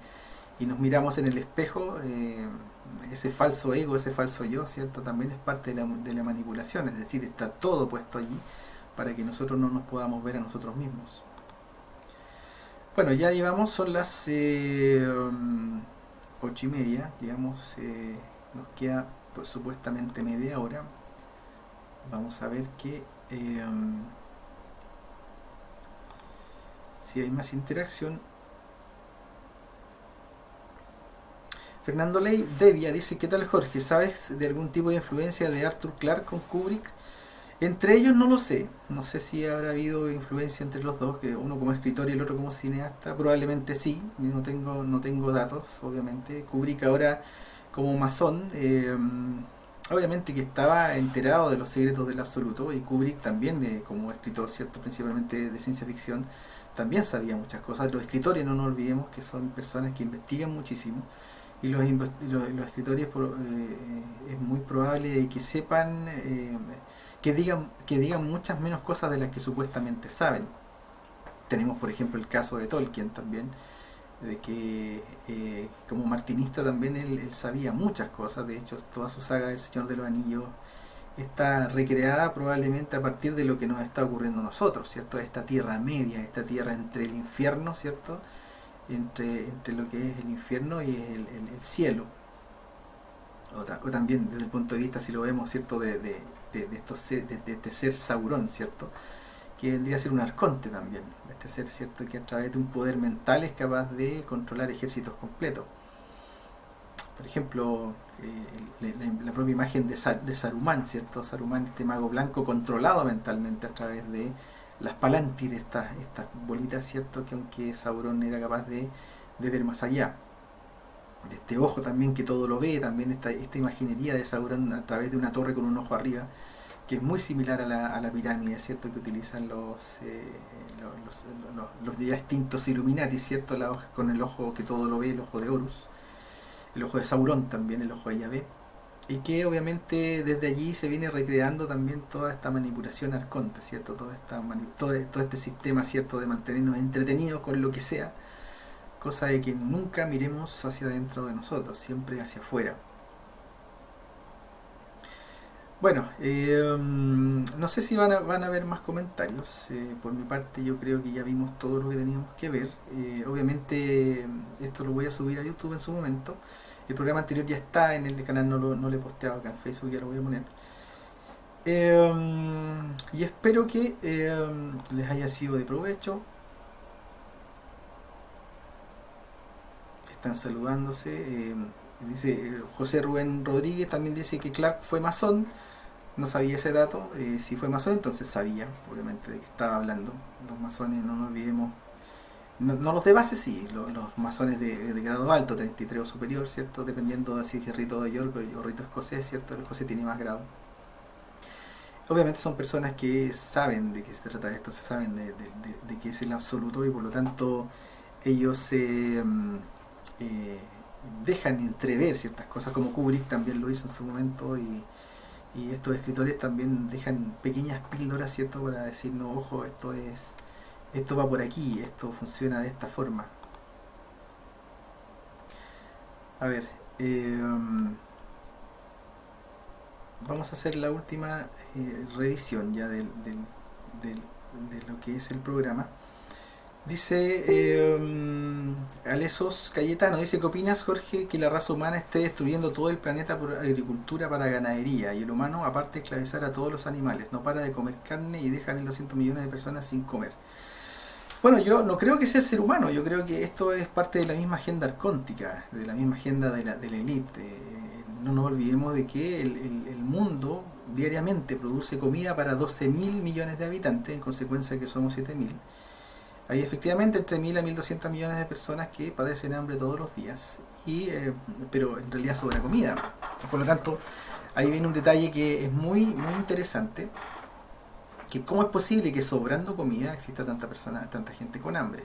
nos miramos en el espejo, ese falso ego, ese falso yo, ¿cierto? También es parte de la manipulación, es decir, está todo puesto allí para que nosotros no nos podamos ver a nosotros mismos. Bueno, ya llevamos, son las 8:30, digamos, nos queda pues, supuestamente media hora. Vamos a ver si hay más interacción. Fernando Devia dice, ¿qué tal Jorge? ¿Sabes de algún tipo de influencia de Arthur Clarke con Kubrick? Entre ellos no lo sé, no sé si habrá habido influencia entre los dos, que uno como escritor y el otro como cineasta, probablemente sí, no tengo datos, obviamente. Kubrick ahora como masón, obviamente que estaba enterado de los secretos del absoluto, y Kubrick también como escritor, cierto, principalmente de ciencia ficción, también sabía muchas cosas. Los escritores, no nos olvidemos que son personas que investigan muchísimo, y los escritores es muy probable que sepan, que digan muchas menos cosas de las que supuestamente saben. Tenemos por ejemplo el caso de Tolkien también, de que como martinista también él sabía muchas cosas. De hecho, toda su saga del Señor de los Anillos está recreada probablemente a partir de lo que nos está ocurriendo a nosotros, ¿cierto? Esta tierra media, esta tierra entre el infierno, ¿cierto? Entre lo que es el infierno y el cielo. O también desde el punto de vista, si lo vemos, ¿cierto? De este ser Sauron, ¿cierto? Que vendría a ser un arconte también. Este ser, ¿cierto? Que a través de un poder mental es capaz de controlar ejércitos completos. Por ejemplo, la propia imagen de Saruman, ¿cierto? Saruman, este mago blanco controlado mentalmente a través de las Palantir, estas bolitas, ¿cierto? Que aunque Sauron era capaz de ver más allá. De este ojo también que todo lo ve, también esta imaginería de Sauron a través de una torre con un ojo arriba, que es muy similar a la pirámide, ¿cierto? Que utilizan los ya extintos Illuminati, ¿cierto? Con el ojo que todo lo ve, el ojo de Horus, el ojo de Sauron también, el ojo de Yahvé. Y que obviamente desde allí se viene recreando también toda esta manipulación arconte, ¿cierto? Todo este sistema, ¿cierto? De mantenernos entretenidos con lo que sea, cosa de que nunca miremos hacia adentro de nosotros, siempre hacia afuera. Bueno, no sé si van a haber más comentarios. Por mi parte yo creo que ya vimos todo lo que teníamos que ver. Obviamente esto lo voy a subir a YouTube en su momento. El programa anterior ya está en el canal, no lo he posteado acá en Facebook, ya lo voy a poner. Y espero que les haya sido de provecho. Están saludándose. Dice José Rubén Rodríguez también dice que Clark fue masón. No sabía ese dato. Si fue masón, entonces sabía, obviamente, de qué estaba hablando. Los masones, no nos olvidemos. No los de base, sí, los masones de grado alto, 33 o superior, ¿cierto? Dependiendo de si es rito de York o rito escocés, ¿cierto? El escocés tiene más grado. Obviamente son personas que saben de qué se trata esto, se saben de que es el absoluto y por lo tanto ellos se dejan entrever ciertas cosas, como Kubrick también lo hizo en su momento, y estos escritores también dejan pequeñas píldoras, ¿cierto? Para decir, no, ojo, esto va por aquí, esto funciona de esta forma. A ver, vamos a hacer la última revisión ya de lo que es el programa. Dice Alesos Cayetano, dice: ¿qué opinas, Jorge, que la raza humana esté destruyendo todo el planeta por agricultura para ganadería y el humano, aparte de esclavizar a todos los animales, no para de comer carne y deja a 1.200 millones de personas sin comer? Bueno, yo no creo que sea el ser humano, yo creo que esto es parte de la misma agenda arcóntica, de la misma agenda de la élite. No nos olvidemos de que el mundo diariamente produce comida para 12.000 millones de habitantes, en consecuencia que somos 7.000. Hay efectivamente entre 1.000 a 1.200 millones de personas que padecen hambre todos los días, pero en realidad sobra comida. Por lo tanto, ahí viene un detalle que es muy, muy interesante, que cómo es posible que sobrando comida exista tanta gente con hambre.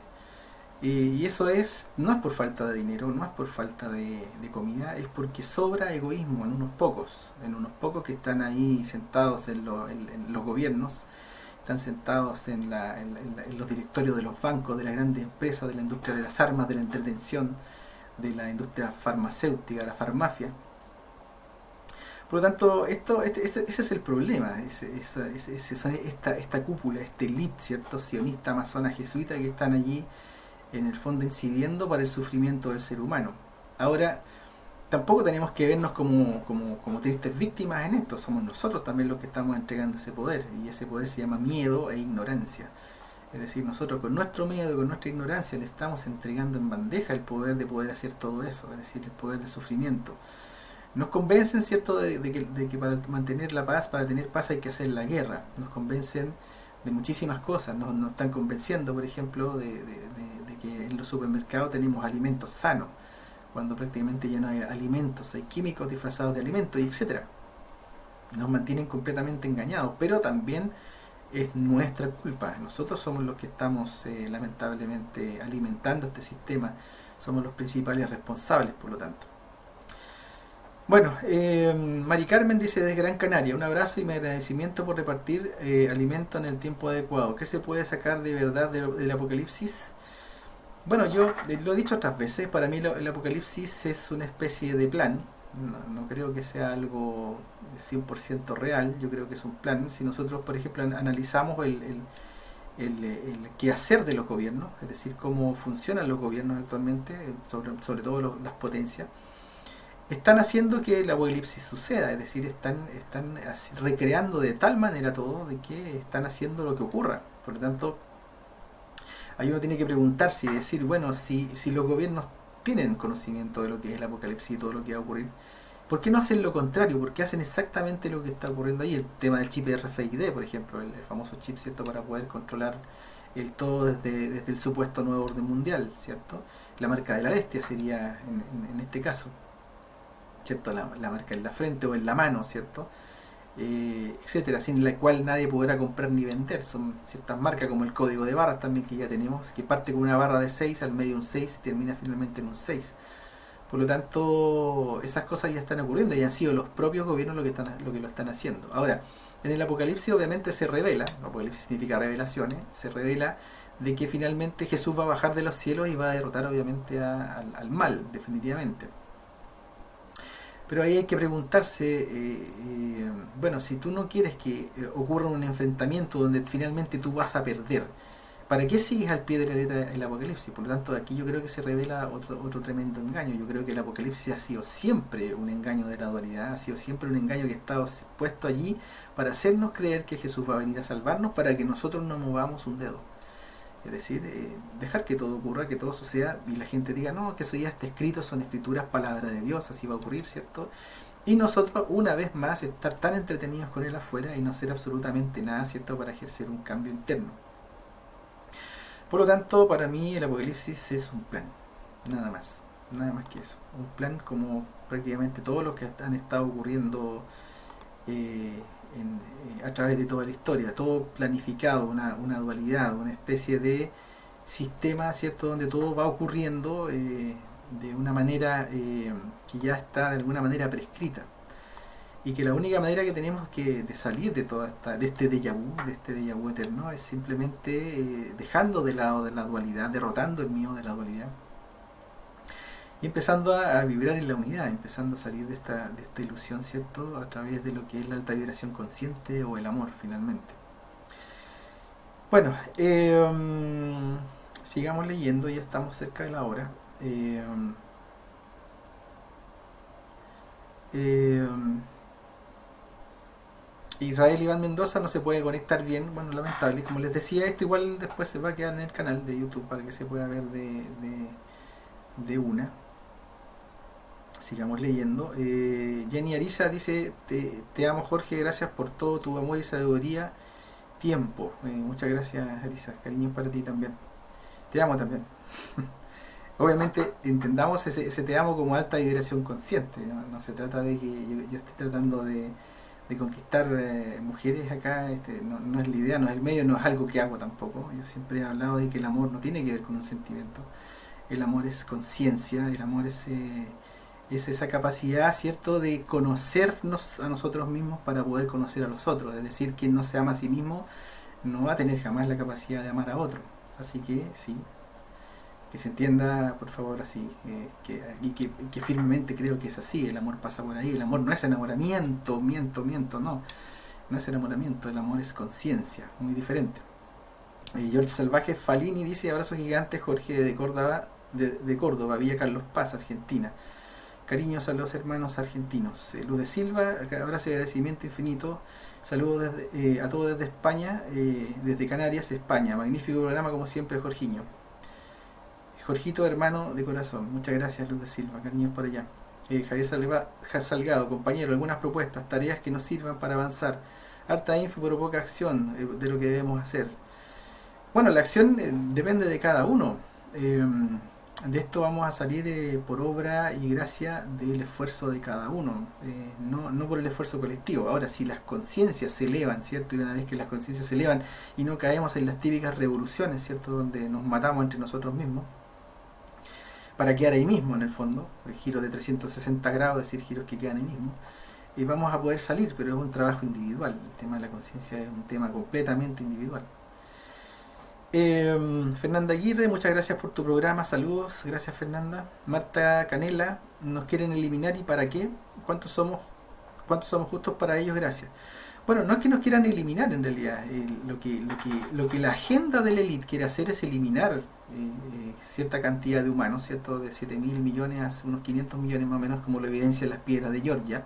Y eso no es por falta de dinero, no es por falta de comida, es porque sobra egoísmo en unos pocos que están ahí sentados en los gobiernos, están sentados en los directorios de los bancos, de las grandes empresas, de la industria de las armas, de la entretención, de la industria farmacéutica, la farmacia. Por lo tanto, ese es el problema, esta cúpula, este elite, ¿cierto? Sionista, masona, jesuita, que están allí en el fondo incidiendo para el sufrimiento del ser humano. Ahora, tampoco tenemos que vernos como tristes víctimas en esto, somos nosotros también los que estamos entregando ese poder, y ese poder se llama miedo e ignorancia. Es decir, nosotros con nuestro miedo y con nuestra ignorancia le estamos entregando en bandeja el poder de poder hacer todo eso, es decir, el poder del sufrimiento. Nos convencen, ¿cierto?, de que para mantener la paz, para tener paz hay que hacer la guerra. Nos convencen de muchísimas cosas. Nos están convenciendo, por ejemplo, de que en los supermercados tenemos alimentos sanos, cuando prácticamente ya no hay alimentos, hay químicos disfrazados de alimentos, y etcétera. Nos mantienen completamente engañados, pero también es nuestra culpa. Nosotros somos los que estamos lamentablemente alimentando este sistema, somos los principales responsables, por lo tanto. Bueno, Mari Carmen dice desde Gran Canaria: un abrazo y mi agradecimiento por repartir alimento en el tiempo adecuado. ¿Qué se puede sacar de verdad del apocalipsis? Bueno, yo lo he dicho otras veces, para mí el apocalipsis es una especie de plan. No creo que sea algo 100% real, yo creo que es un plan. Si nosotros, por ejemplo, analizamos el quehacer de los gobiernos, es decir, cómo funcionan los gobiernos actualmente, sobre todo las potencias, están haciendo que el apocalipsis suceda, es decir, están recreando de tal manera todo de que están haciendo lo que ocurra. Por lo tanto, ahí uno tiene que preguntarse y decir, bueno, si los gobiernos tienen conocimiento de lo que es el apocalipsis y todo lo que va a ocurrir, ¿por qué no hacen lo contrario? ¿Por qué hacen exactamente lo que está ocurriendo ahí? El tema del chip RFID, por ejemplo, el famoso chip, ¿cierto?, para poder controlar el todo desde el supuesto nuevo orden mundial, ¿cierto? La marca de la bestia sería en este caso, ¿cierto? La marca en la frente o en la mano, ¿cierto? Etcétera, sin la cual nadie podrá comprar ni vender. Son ciertas marcas como el código de barras también que ya tenemos, que parte con una barra de 6, al medio un 6 y termina finalmente en un 6. Por lo tanto, esas cosas ya están ocurriendo y han sido los propios gobiernos lo que lo están haciendo. Ahora, en el Apocalipsis obviamente se revela, Apocalipsis significa revelaciones, se revela de que finalmente Jesús va a bajar de los cielos y va a derrotar obviamente al mal, definitivamente. Pero ahí hay que preguntarse, bueno, si tú no quieres que ocurra un enfrentamiento donde finalmente tú vas a perder, ¿para qué sigues al pie de la letra el Apocalipsis? Por lo tanto, aquí yo creo que se revela otro tremendo engaño. Yo creo que el Apocalipsis ha sido siempre un engaño de la dualidad, ha sido siempre un engaño que ha estado puesto allí para hacernos creer que Jesús va a venir a salvarnos para que nosotros no movamos un dedo. Es decir, dejar que todo ocurra, que todo suceda y la gente diga, no, que eso ya está escrito, son escrituras, palabra de Dios, así va a ocurrir, ¿cierto? Y nosotros, una vez más, estar tan entretenidos con él afuera y no hacer absolutamente nada, ¿cierto?, para ejercer un cambio interno. Por lo tanto, para mí el Apocalipsis es un plan, nada más que eso. Un plan como prácticamente todo lo que han estado ocurriendo a través de toda la historia, todo planificado, una dualidad, una especie de sistema, ¿cierto?, donde todo va ocurriendo de una manera que ya está de alguna manera prescrita. Y que la única manera que tenemos de salir de toda de este déjà vu eterno, es simplemente dejando de lado de la dualidad, derrotando el miedo de la dualidad y empezando a vibrar en la unidad, empezando a salir de esta ilusión, ¿cierto?, a través de lo que es la alta vibración consciente o el amor, finalmente. Bueno, sigamos leyendo, ya estamos cerca de la hora. Eh, Israel Iván Mendoza no se puede conectar bien, bueno, lamentable. Como les decía, esto igual después se va a quedar en el canal de YouTube para que se pueda ver de una. Sigamos leyendo. Jenny Arisa dice, te amo Jorge, gracias por todo tu amor y sabiduría. Tiempo. Muchas gracias Arisa, cariños para ti también. Te amo también. Obviamente entendamos ese te amo como alta vibración consciente, ¿no? No se trata de que yo esté tratando de conquistar mujeres acá, no es la idea, no es el medio, no es algo que hago tampoco. Yo siempre he hablado de que el amor no tiene que ver con un sentimiento. El amor es conciencia, el amor es esa capacidad, ¿cierto?, de conocernos a nosotros mismos para poder conocer a los otros. Es decir, quien no se ama a sí mismo no va a tener jamás la capacidad de amar a otro. Así que sí, que se entienda por favor así, que firmemente creo que es así. El amor pasa por ahí, el amor no es enamoramiento, no es enamoramiento, el amor es conciencia, muy diferente. George Salvaje Falini dice, abrazo gigante Jorge de Córdoba, de Córdoba, Villa Carlos Paz, Argentina. Cariños a los hermanos argentinos. Luz de Silva, abrazo y agradecimiento infinito. Saludos a todos desde España, desde Canarias, España. Magnífico programa como siempre, Jorginho. Jorgito, hermano de corazón. Muchas gracias, Luz de Silva. Cariños por allá. Javier Salgado, compañero, algunas propuestas, tareas que nos sirvan para avanzar. Harta info pero poca acción de lo que debemos hacer. Bueno, la acción depende de cada uno. De esto vamos a salir por obra y gracia del esfuerzo de cada uno, no por el esfuerzo colectivo. Ahora, si las conciencias se elevan, ¿cierto? Y una vez que las conciencias se elevan y no caemos en las típicas revoluciones, ¿cierto?, donde nos matamos entre nosotros mismos, para quedar ahí mismo en el fondo, el giro de 360 grados, es decir, giros que quedan ahí mismo, y vamos a poder salir, pero es un trabajo individual. El tema de la conciencia es un tema completamente individual. Fernanda Aguirre, muchas gracias por tu programa, saludos, gracias Fernanda. Marta Canela, nos quieren eliminar y para qué, cuántos somos justos para ellos, gracias. Bueno, no es que nos quieran eliminar en realidad, lo que la agenda de la élite quiere hacer es eliminar cierta cantidad de humanos, ¿cierto?, de 7.000 millones a unos 500 millones más o menos, como lo evidencian las piedras de Georgia,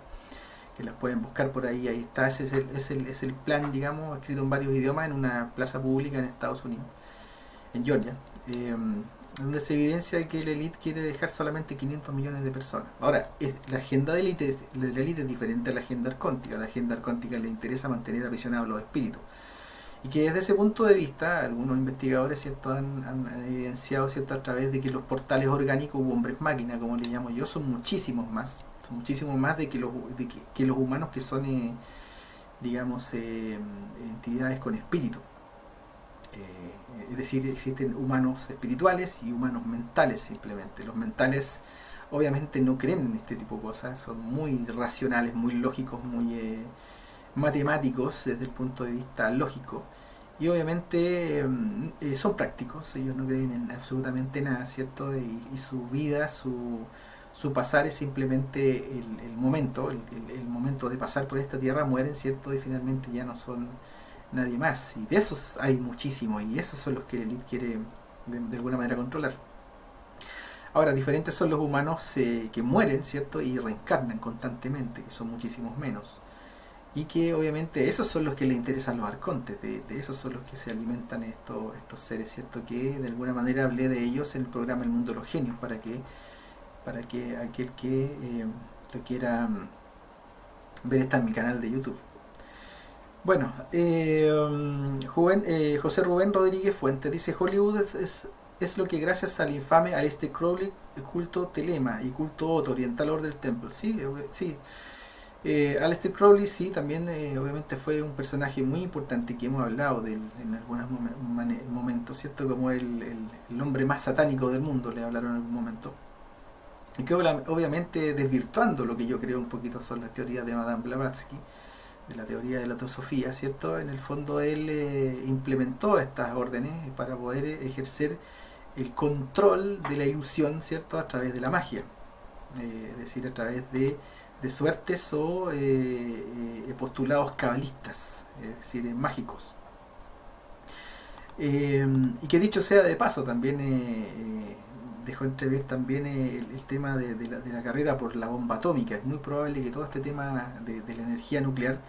que las pueden buscar por ahí, ahí está, ese es el plan, digamos, escrito en varios idiomas en una plaza pública en Estados Unidos, en Georgia, donde se evidencia que la élite quiere dejar solamente 500 millones de personas. Ahora, la agenda de la élite es diferente a la agenda arcóntica. A la agenda arcóntica le interesa mantener aprisionados los espíritus. Y que desde ese punto de vista, algunos investigadores, ¿cierto?, han evidenciado, ¿cierto?, a través de que los portales orgánicos u hombres máquina, como le llamo yo, son muchísimos más de que los humanos que son, digamos, entidades con espíritu. Es decir, existen humanos espirituales y humanos mentales simplemente. Los mentales obviamente no creen en este tipo de cosas, son muy racionales, muy lógicos, muy matemáticos desde el punto de vista lógico. Y obviamente son prácticos, ellos no creen en absolutamente nada, ¿cierto? Y su vida, su pasar es simplemente el momento, el momento de pasar por esta tierra, mueren, ¿cierto? Y finalmente ya no son nadie más. Y de esos hay muchísimos, y esos son los que la élite quiere de alguna manera controlar. Ahora, diferentes son los humanos que mueren, ¿cierto? Y reencarnan constantemente, que son muchísimos menos. Y que obviamente esos son los que les interesan los arcontes, de esos son los que se alimentan estos seres, ¿cierto? Que de alguna manera hablé de ellos en el programa El Mundo de los Genios, para que aquel que lo quiera ver, está en mi canal de YouTube. Bueno, José Rubén Rodríguez Fuentes dice: Hollywood es lo que gracias al infame Aleister Crowley, culto Telema y culto Otto, Oriental Order Temple. Sí, sí. Aleister Crowley sí, también obviamente fue un personaje muy importante que hemos hablado de él en algunos momentos, ¿cierto? Como el hombre más satánico del mundo, le hablaron en algún momento. Y que obviamente desvirtuando lo que yo creo un poquito son las teorías de Madame Blavatsky, de la teoría de la teosofía, ¿cierto? En el fondo él implementó estas órdenes para poder ejercer el control de la ilusión, ¿cierto? A través de la magia, es decir, a través de suertes o postulados cabalistas, es decir, mágicos. Y que dicho sea de paso, también dejó entrever también el tema de la carrera por la bomba atómica. Es muy probable que todo este tema de la energía nuclear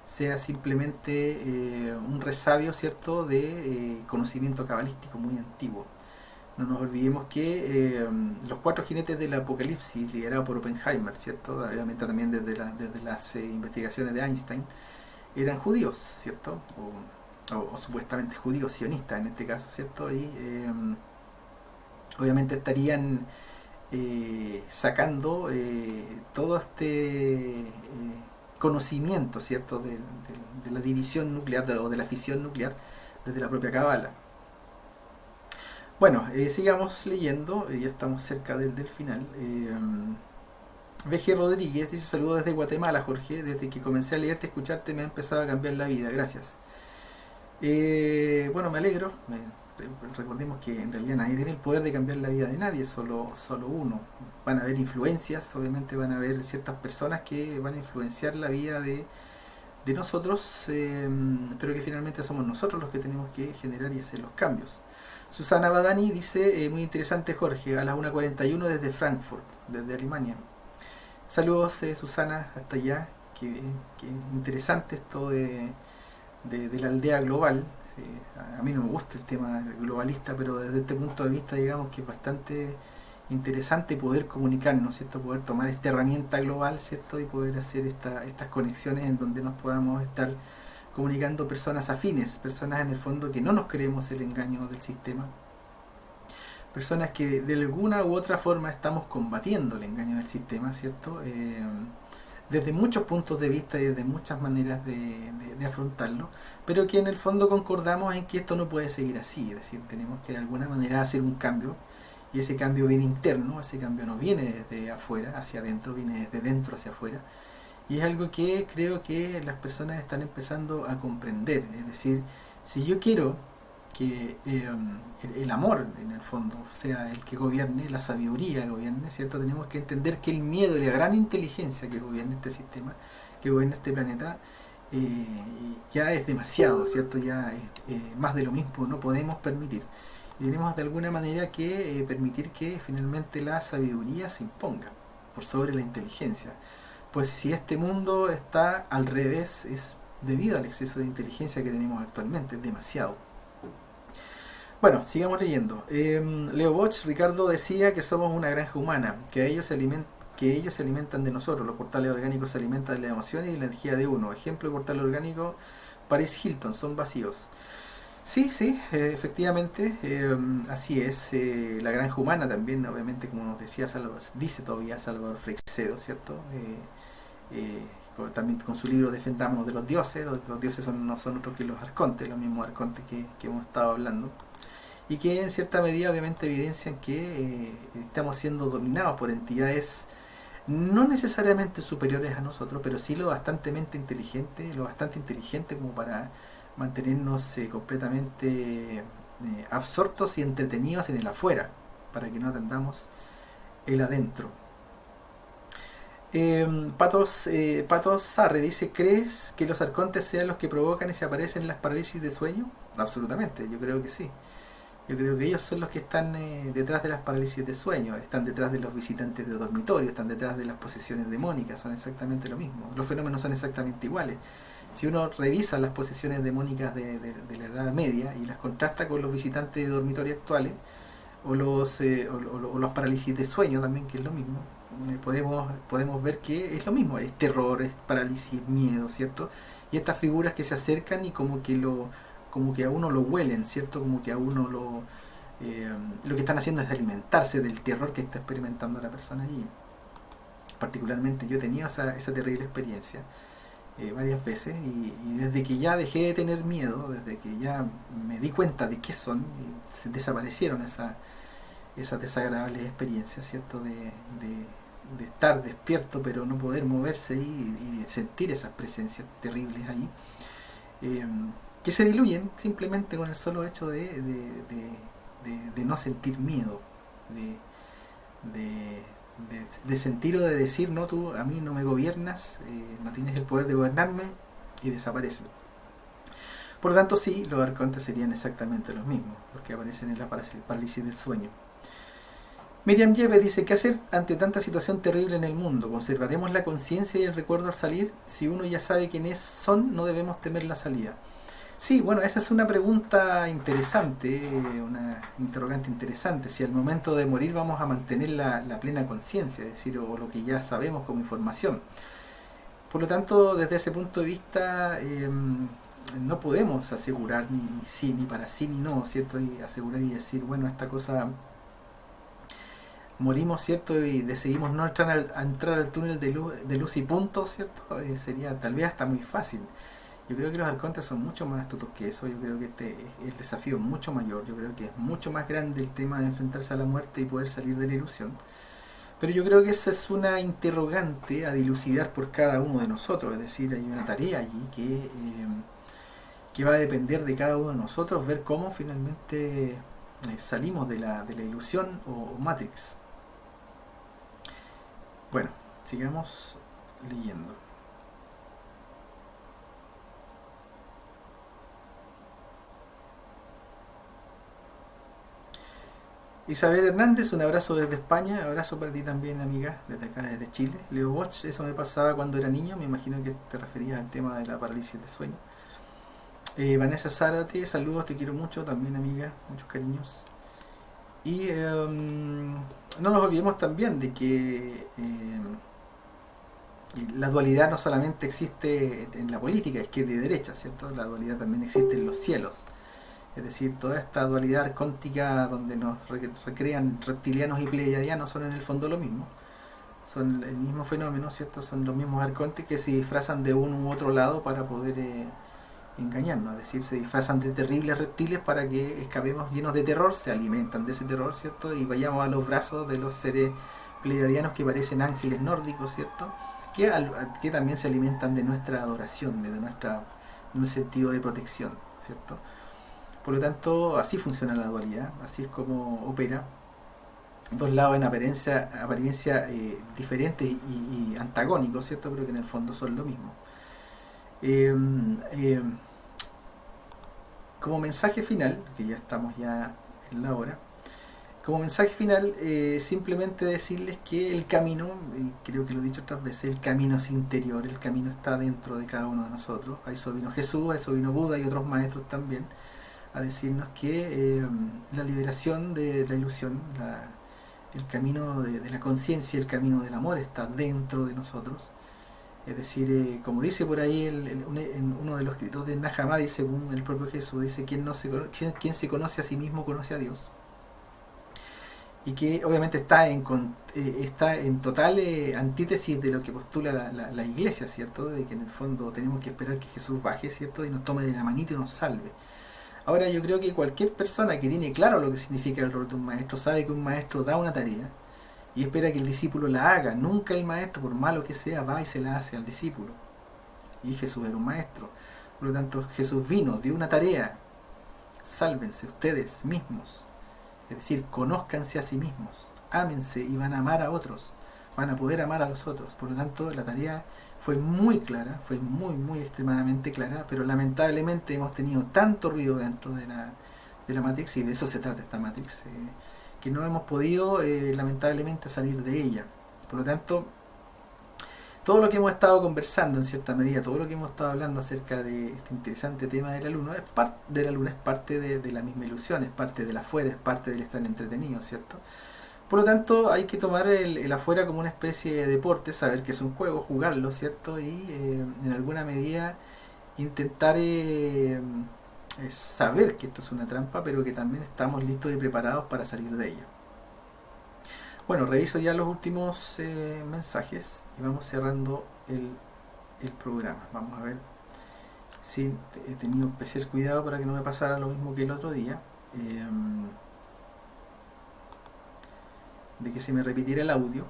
sea simplemente un resabio, ¿cierto?, de conocimiento cabalístico muy antiguo. No nos olvidemos que los cuatro jinetes del apocalipsis, liderado por Oppenheimer, ¿cierto?, obviamente también desde las investigaciones de Einstein, eran judíos, ¿cierto?, o supuestamente judíos sionistas en este caso, ¿cierto? Y obviamente estarían sacando todo este conocimiento, ¿cierto?, de la división nuclear o de la fisión nuclear desde la propia Cábala. Bueno, sigamos leyendo, ya estamos cerca del final. VG Rodríguez dice: saludos desde Guatemala, Jorge. Desde que comencé a leerte, escucharte, me ha empezado a cambiar la vida. Gracias. Bueno, me alegro. Recordemos que en realidad nadie tiene el poder de cambiar la vida de nadie, solo uno. Van a haber influencias, obviamente van a haber ciertas personas que van a influenciar la vida de nosotros, pero que finalmente somos nosotros los que tenemos que generar y hacer los cambios. Susana Badani dice: muy interesante, Jorge, a las 1:41 desde Frankfurt, desde Alemania. Saludos, Susana, hasta allá. Qué interesante esto de la aldea global. Sí, a mí no me gusta el tema globalista, pero desde este punto de vista, digamos que es bastante interesante poder comunicarnos, ¿cierto? Poder tomar esta herramienta global, ¿cierto? Y poder hacer estas conexiones en donde nos podamos estar comunicando personas afines, personas en el fondo que no nos creemos el engaño del sistema, personas que de alguna u otra forma estamos combatiendo el engaño del sistema, ¿cierto? Desde muchos puntos de vista y desde muchas maneras de afrontarlo, pero que en el fondo concordamos en que esto no puede seguir así, es decir, tenemos que de alguna manera hacer un cambio, y ese cambio viene interno, ese cambio no viene desde afuera hacia adentro, viene desde dentro hacia afuera, y es algo que creo que las personas están empezando a comprender. Es decir, si yo quiero que el amor en el fondo sea el que gobierne, la sabiduría que gobierne, ¿cierto? Tenemos que entender que el miedo y la gran inteligencia que gobierna este sistema, que gobierna este planeta, ya es demasiado, ¿cierto? Ya es más de lo mismo, no podemos permitir. Y tenemos de alguna manera que permitir que finalmente la sabiduría se imponga por sobre la inteligencia. Pues si este mundo está al revés, es debido al exceso de inteligencia que tenemos actualmente, es demasiado. Bueno, sigamos leyendo. Leo Boch, Ricardo decía que somos una granja humana, que ellos se alimentan de nosotros. Los portales orgánicos se alimentan de la emoción y de la energía de uno. Ejemplo de portal orgánico: Paris Hilton, son vacíos. Sí, sí, efectivamente, así es. La granja humana también, obviamente, como nos decía dice todavía Salvador Freixedo, ¿cierto? También con su libro Defendámonos de los dioses. Los dioses no son otros que los arcontes, los mismos arcontes que hemos estado hablando. y que en cierta medida obviamente evidencian que estamos siendo dominados por entidades no necesariamente superiores a nosotros, pero sí lo bastante inteligente como para mantenernos completamente absortos y entretenidos en el afuera, para que no atendamos el adentro. Patos Sarre dice: ¿crees que los arcontes sean los que provocan y se aparecen en las parálisis de sueño? Absolutamente, yo creo que sí. Yo creo que ellos son los que están detrás de las parálisis de sueño, están detrás de los visitantes de dormitorio, están detrás de las posesiones demónicas, son exactamente lo mismo. Los fenómenos son exactamente iguales. Si uno revisa las posesiones demónicas de la Edad Media y las contrasta con los visitantes de dormitorio actuales, o los parálisis de sueño también, que es lo mismo, podemos ver que es lo mismo, es terror, es parálisis, miedo, ¿cierto? Y estas figuras que se acercan y como que a uno lo huelen, ¿cierto? Como que a uno lo que están haciendo es alimentarse del terror que está experimentando la persona allí. Particularmente yo he tenido esa terrible experiencia varias veces, y desde que ya dejé de tener miedo, desde que ya me di cuenta de qué son, se desaparecieron esas desagradables experiencias, ¿cierto? De estar despierto pero no poder moverse y sentir esas presencias terribles ahí, eh, que se diluyen simplemente con el solo hecho de no sentir miedo, de sentir o de decir: no, tú a mí no me gobiernas, no tienes el poder de gobernarme, y desaparecen. Por lo tanto, sí, los arcontes serían exactamente los mismos, porque aparecen en la parálisis del sueño. Miriam Yepes dice: ¿qué hacer ante tanta situación terrible en el mundo? ¿Conservaremos la conciencia y el recuerdo al salir? Si uno ya sabe quiénes son, no debemos temer la salida. Sí, bueno, esa es una pregunta interesante, una interrogante interesante. Si al momento de morir vamos a mantener la plena conciencia, es decir, o lo que ya sabemos como información. Por lo tanto, desde ese punto de vista, no podemos asegurar ni sí, ni para sí, ni no, ¿cierto? Y asegurar y decir: bueno, esta cosa morimos, ¿cierto? Y decidimos no entrar al túnel de luz y punto, ¿cierto? Sería tal vez hasta muy fácil. Yo creo que los arcontes son mucho más astutos que eso. Yo creo que el desafío es mucho mayor. Yo creo que es mucho más grande el tema de enfrentarse a la muerte y poder salir de la ilusión. Pero yo creo que esa es una interrogante a dilucidar por cada uno de nosotros. Es decir, hay una tarea allí que va a depender de cada uno de nosotros, ver cómo finalmente salimos de la ilusión o Matrix. Bueno, sigamos leyendo. Isabel Hernández, un abrazo desde España, abrazo para ti también, amiga, desde acá, desde Chile. Leo Boch, eso me pasaba cuando era niño, me imagino que te referías al tema de la parálisis de sueño. Vanessa Zárate, saludos, te quiero mucho, también, amiga, muchos cariños. Y no nos olvidemos también de que la dualidad no solamente existe en la política, izquierda y derecha, ¿cierto? La dualidad también existe en los cielos. Es decir, toda esta dualidad arcóntica donde nos recrean reptilianos y pleiadianos son en el fondo lo mismo. Son el mismo fenómeno, ¿cierto? Son los mismos arcontes que se disfrazan de uno u otro lado para poder engañarnos. Es decir, se disfrazan de terribles reptiles para que escapemos llenos de terror, se alimentan de ese terror, ¿cierto? Y vayamos a los brazos de los seres pleiadianos que parecen ángeles nórdicos, ¿cierto? Que también se alimentan de nuestra adoración, de un sentido de protección, ¿cierto? Por lo tanto, así funciona la dualidad, así es como opera. Dos lados en apariencia diferentes y antagónicos, ¿cierto? Pero que en el fondo son lo mismo. Eh, eh, Como mensaje final, que ya estamos ya en la hora, como mensaje final, simplemente decirles que el camino, y creo que lo he dicho otras veces, el camino es interior, el camino está dentro de cada uno de nosotros. A eso vino Jesús, a eso vino Buda y otros maestros también, a decirnos que la liberación de la ilusión, el camino de la conciencia, el camino del amor está dentro de nosotros. Es decir, como dice por ahí en uno de los escritos de Nag Hammadi, según el propio Jesús, dice: quien se conoce a sí mismo conoce a Dios. Y que obviamente está en total antítesis de lo que postula la iglesia, ¿cierto? De que en el fondo tenemos que esperar que Jesús baje, ¿cierto? Y nos tome de la manita y nos salve. Ahora yo creo que cualquier persona que tiene claro lo que significa el rol de un maestro sabe que un maestro da una tarea y espera que el discípulo la haga. Nunca el maestro, por malo que sea, va y se la hace al discípulo. Y Jesús era un maestro. Por lo tanto, Jesús vino, dio una tarea. Sálvense ustedes mismos. Es decir, conózcanse a sí mismos. Ámense y van a amar a otros. Van a poder amar a los otros. Por lo tanto, la tarea fue muy clara, fue muy extremadamente clara, pero lamentablemente hemos tenido tanto ruido dentro de la Matrix, y de eso se trata esta Matrix, que no hemos podido lamentablemente salir de ella. Por lo tanto, todo lo que hemos estado conversando en cierta medida, todo lo que hemos estado hablando acerca de este interesante tema de la luna, es parte de la misma ilusión, es parte del afuera, es parte del estar entretenido, ¿cierto? Por lo tanto, hay que tomar el afuera como una especie de deporte, saber que es un juego, jugarlo, ¿cierto? Y en alguna medida intentar saber que esto es una trampa, pero que también estamos listos y preparados para salir de ella. Bueno, reviso ya los últimos mensajes y vamos cerrando el programa. Vamos a ver si he tenido especial cuidado para que no me pasara lo mismo que el otro día. De que se me repitiera el audio,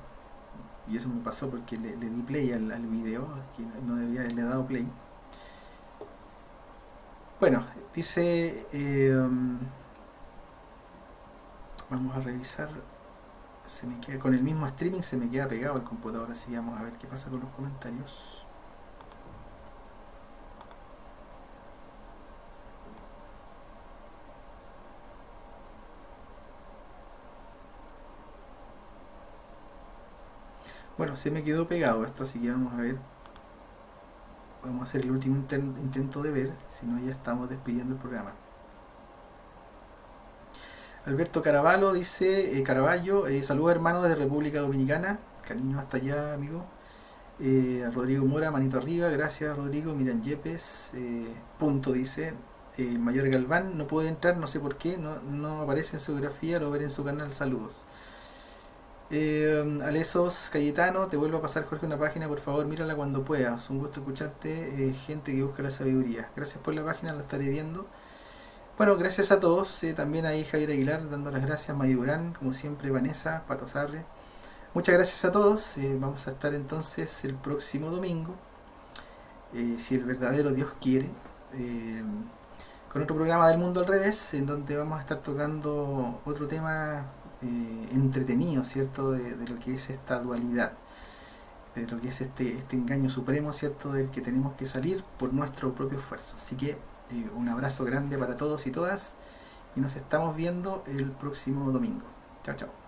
y eso me pasó porque le di play al video, que no debía haberle dado play. Bueno, dice, vamos a revisar, se me queda, con el mismo streaming se me queda pegado el computador, así que vamos a ver qué pasa con los comentarios. Bueno, se me quedó pegado esto, así que vamos a ver. Vamos a hacer el último intento de ver, si no ya estamos despidiendo el programa. Alberto Caraballo dice, Caraballo, saludos hermanos desde República Dominicana, cariño hasta allá, amigo. Rodrigo Mora, manito arriba, gracias Rodrigo. Miran Yepes, punto dice, Mayor Galván, no puede entrar, no sé por qué, no aparece en su biografía, lo veré en su canal, saludos. Alesos Cayetano, te vuelvo a pasar Jorge una página, por favor mírala cuando puedas, un gusto escucharte, gente que busca la sabiduría. Gracias por la página, la estaré viendo. Bueno, gracias a todos, también ahí Javier Aguilar dando las gracias, May Durán, como siempre Vanessa, Pato Sarre. Muchas gracias a todos, vamos a estar entonces el próximo domingo, si el verdadero Dios quiere, con otro programa del Mundo al Revés, en donde vamos a estar tocando otro tema entretenido, ¿cierto? De lo que es esta dualidad, de lo que es este engaño supremo, ¿cierto? Del que tenemos que salir por nuestro propio esfuerzo. Así que un abrazo grande para todos y todas, y nos estamos viendo el próximo domingo. Chao, chao.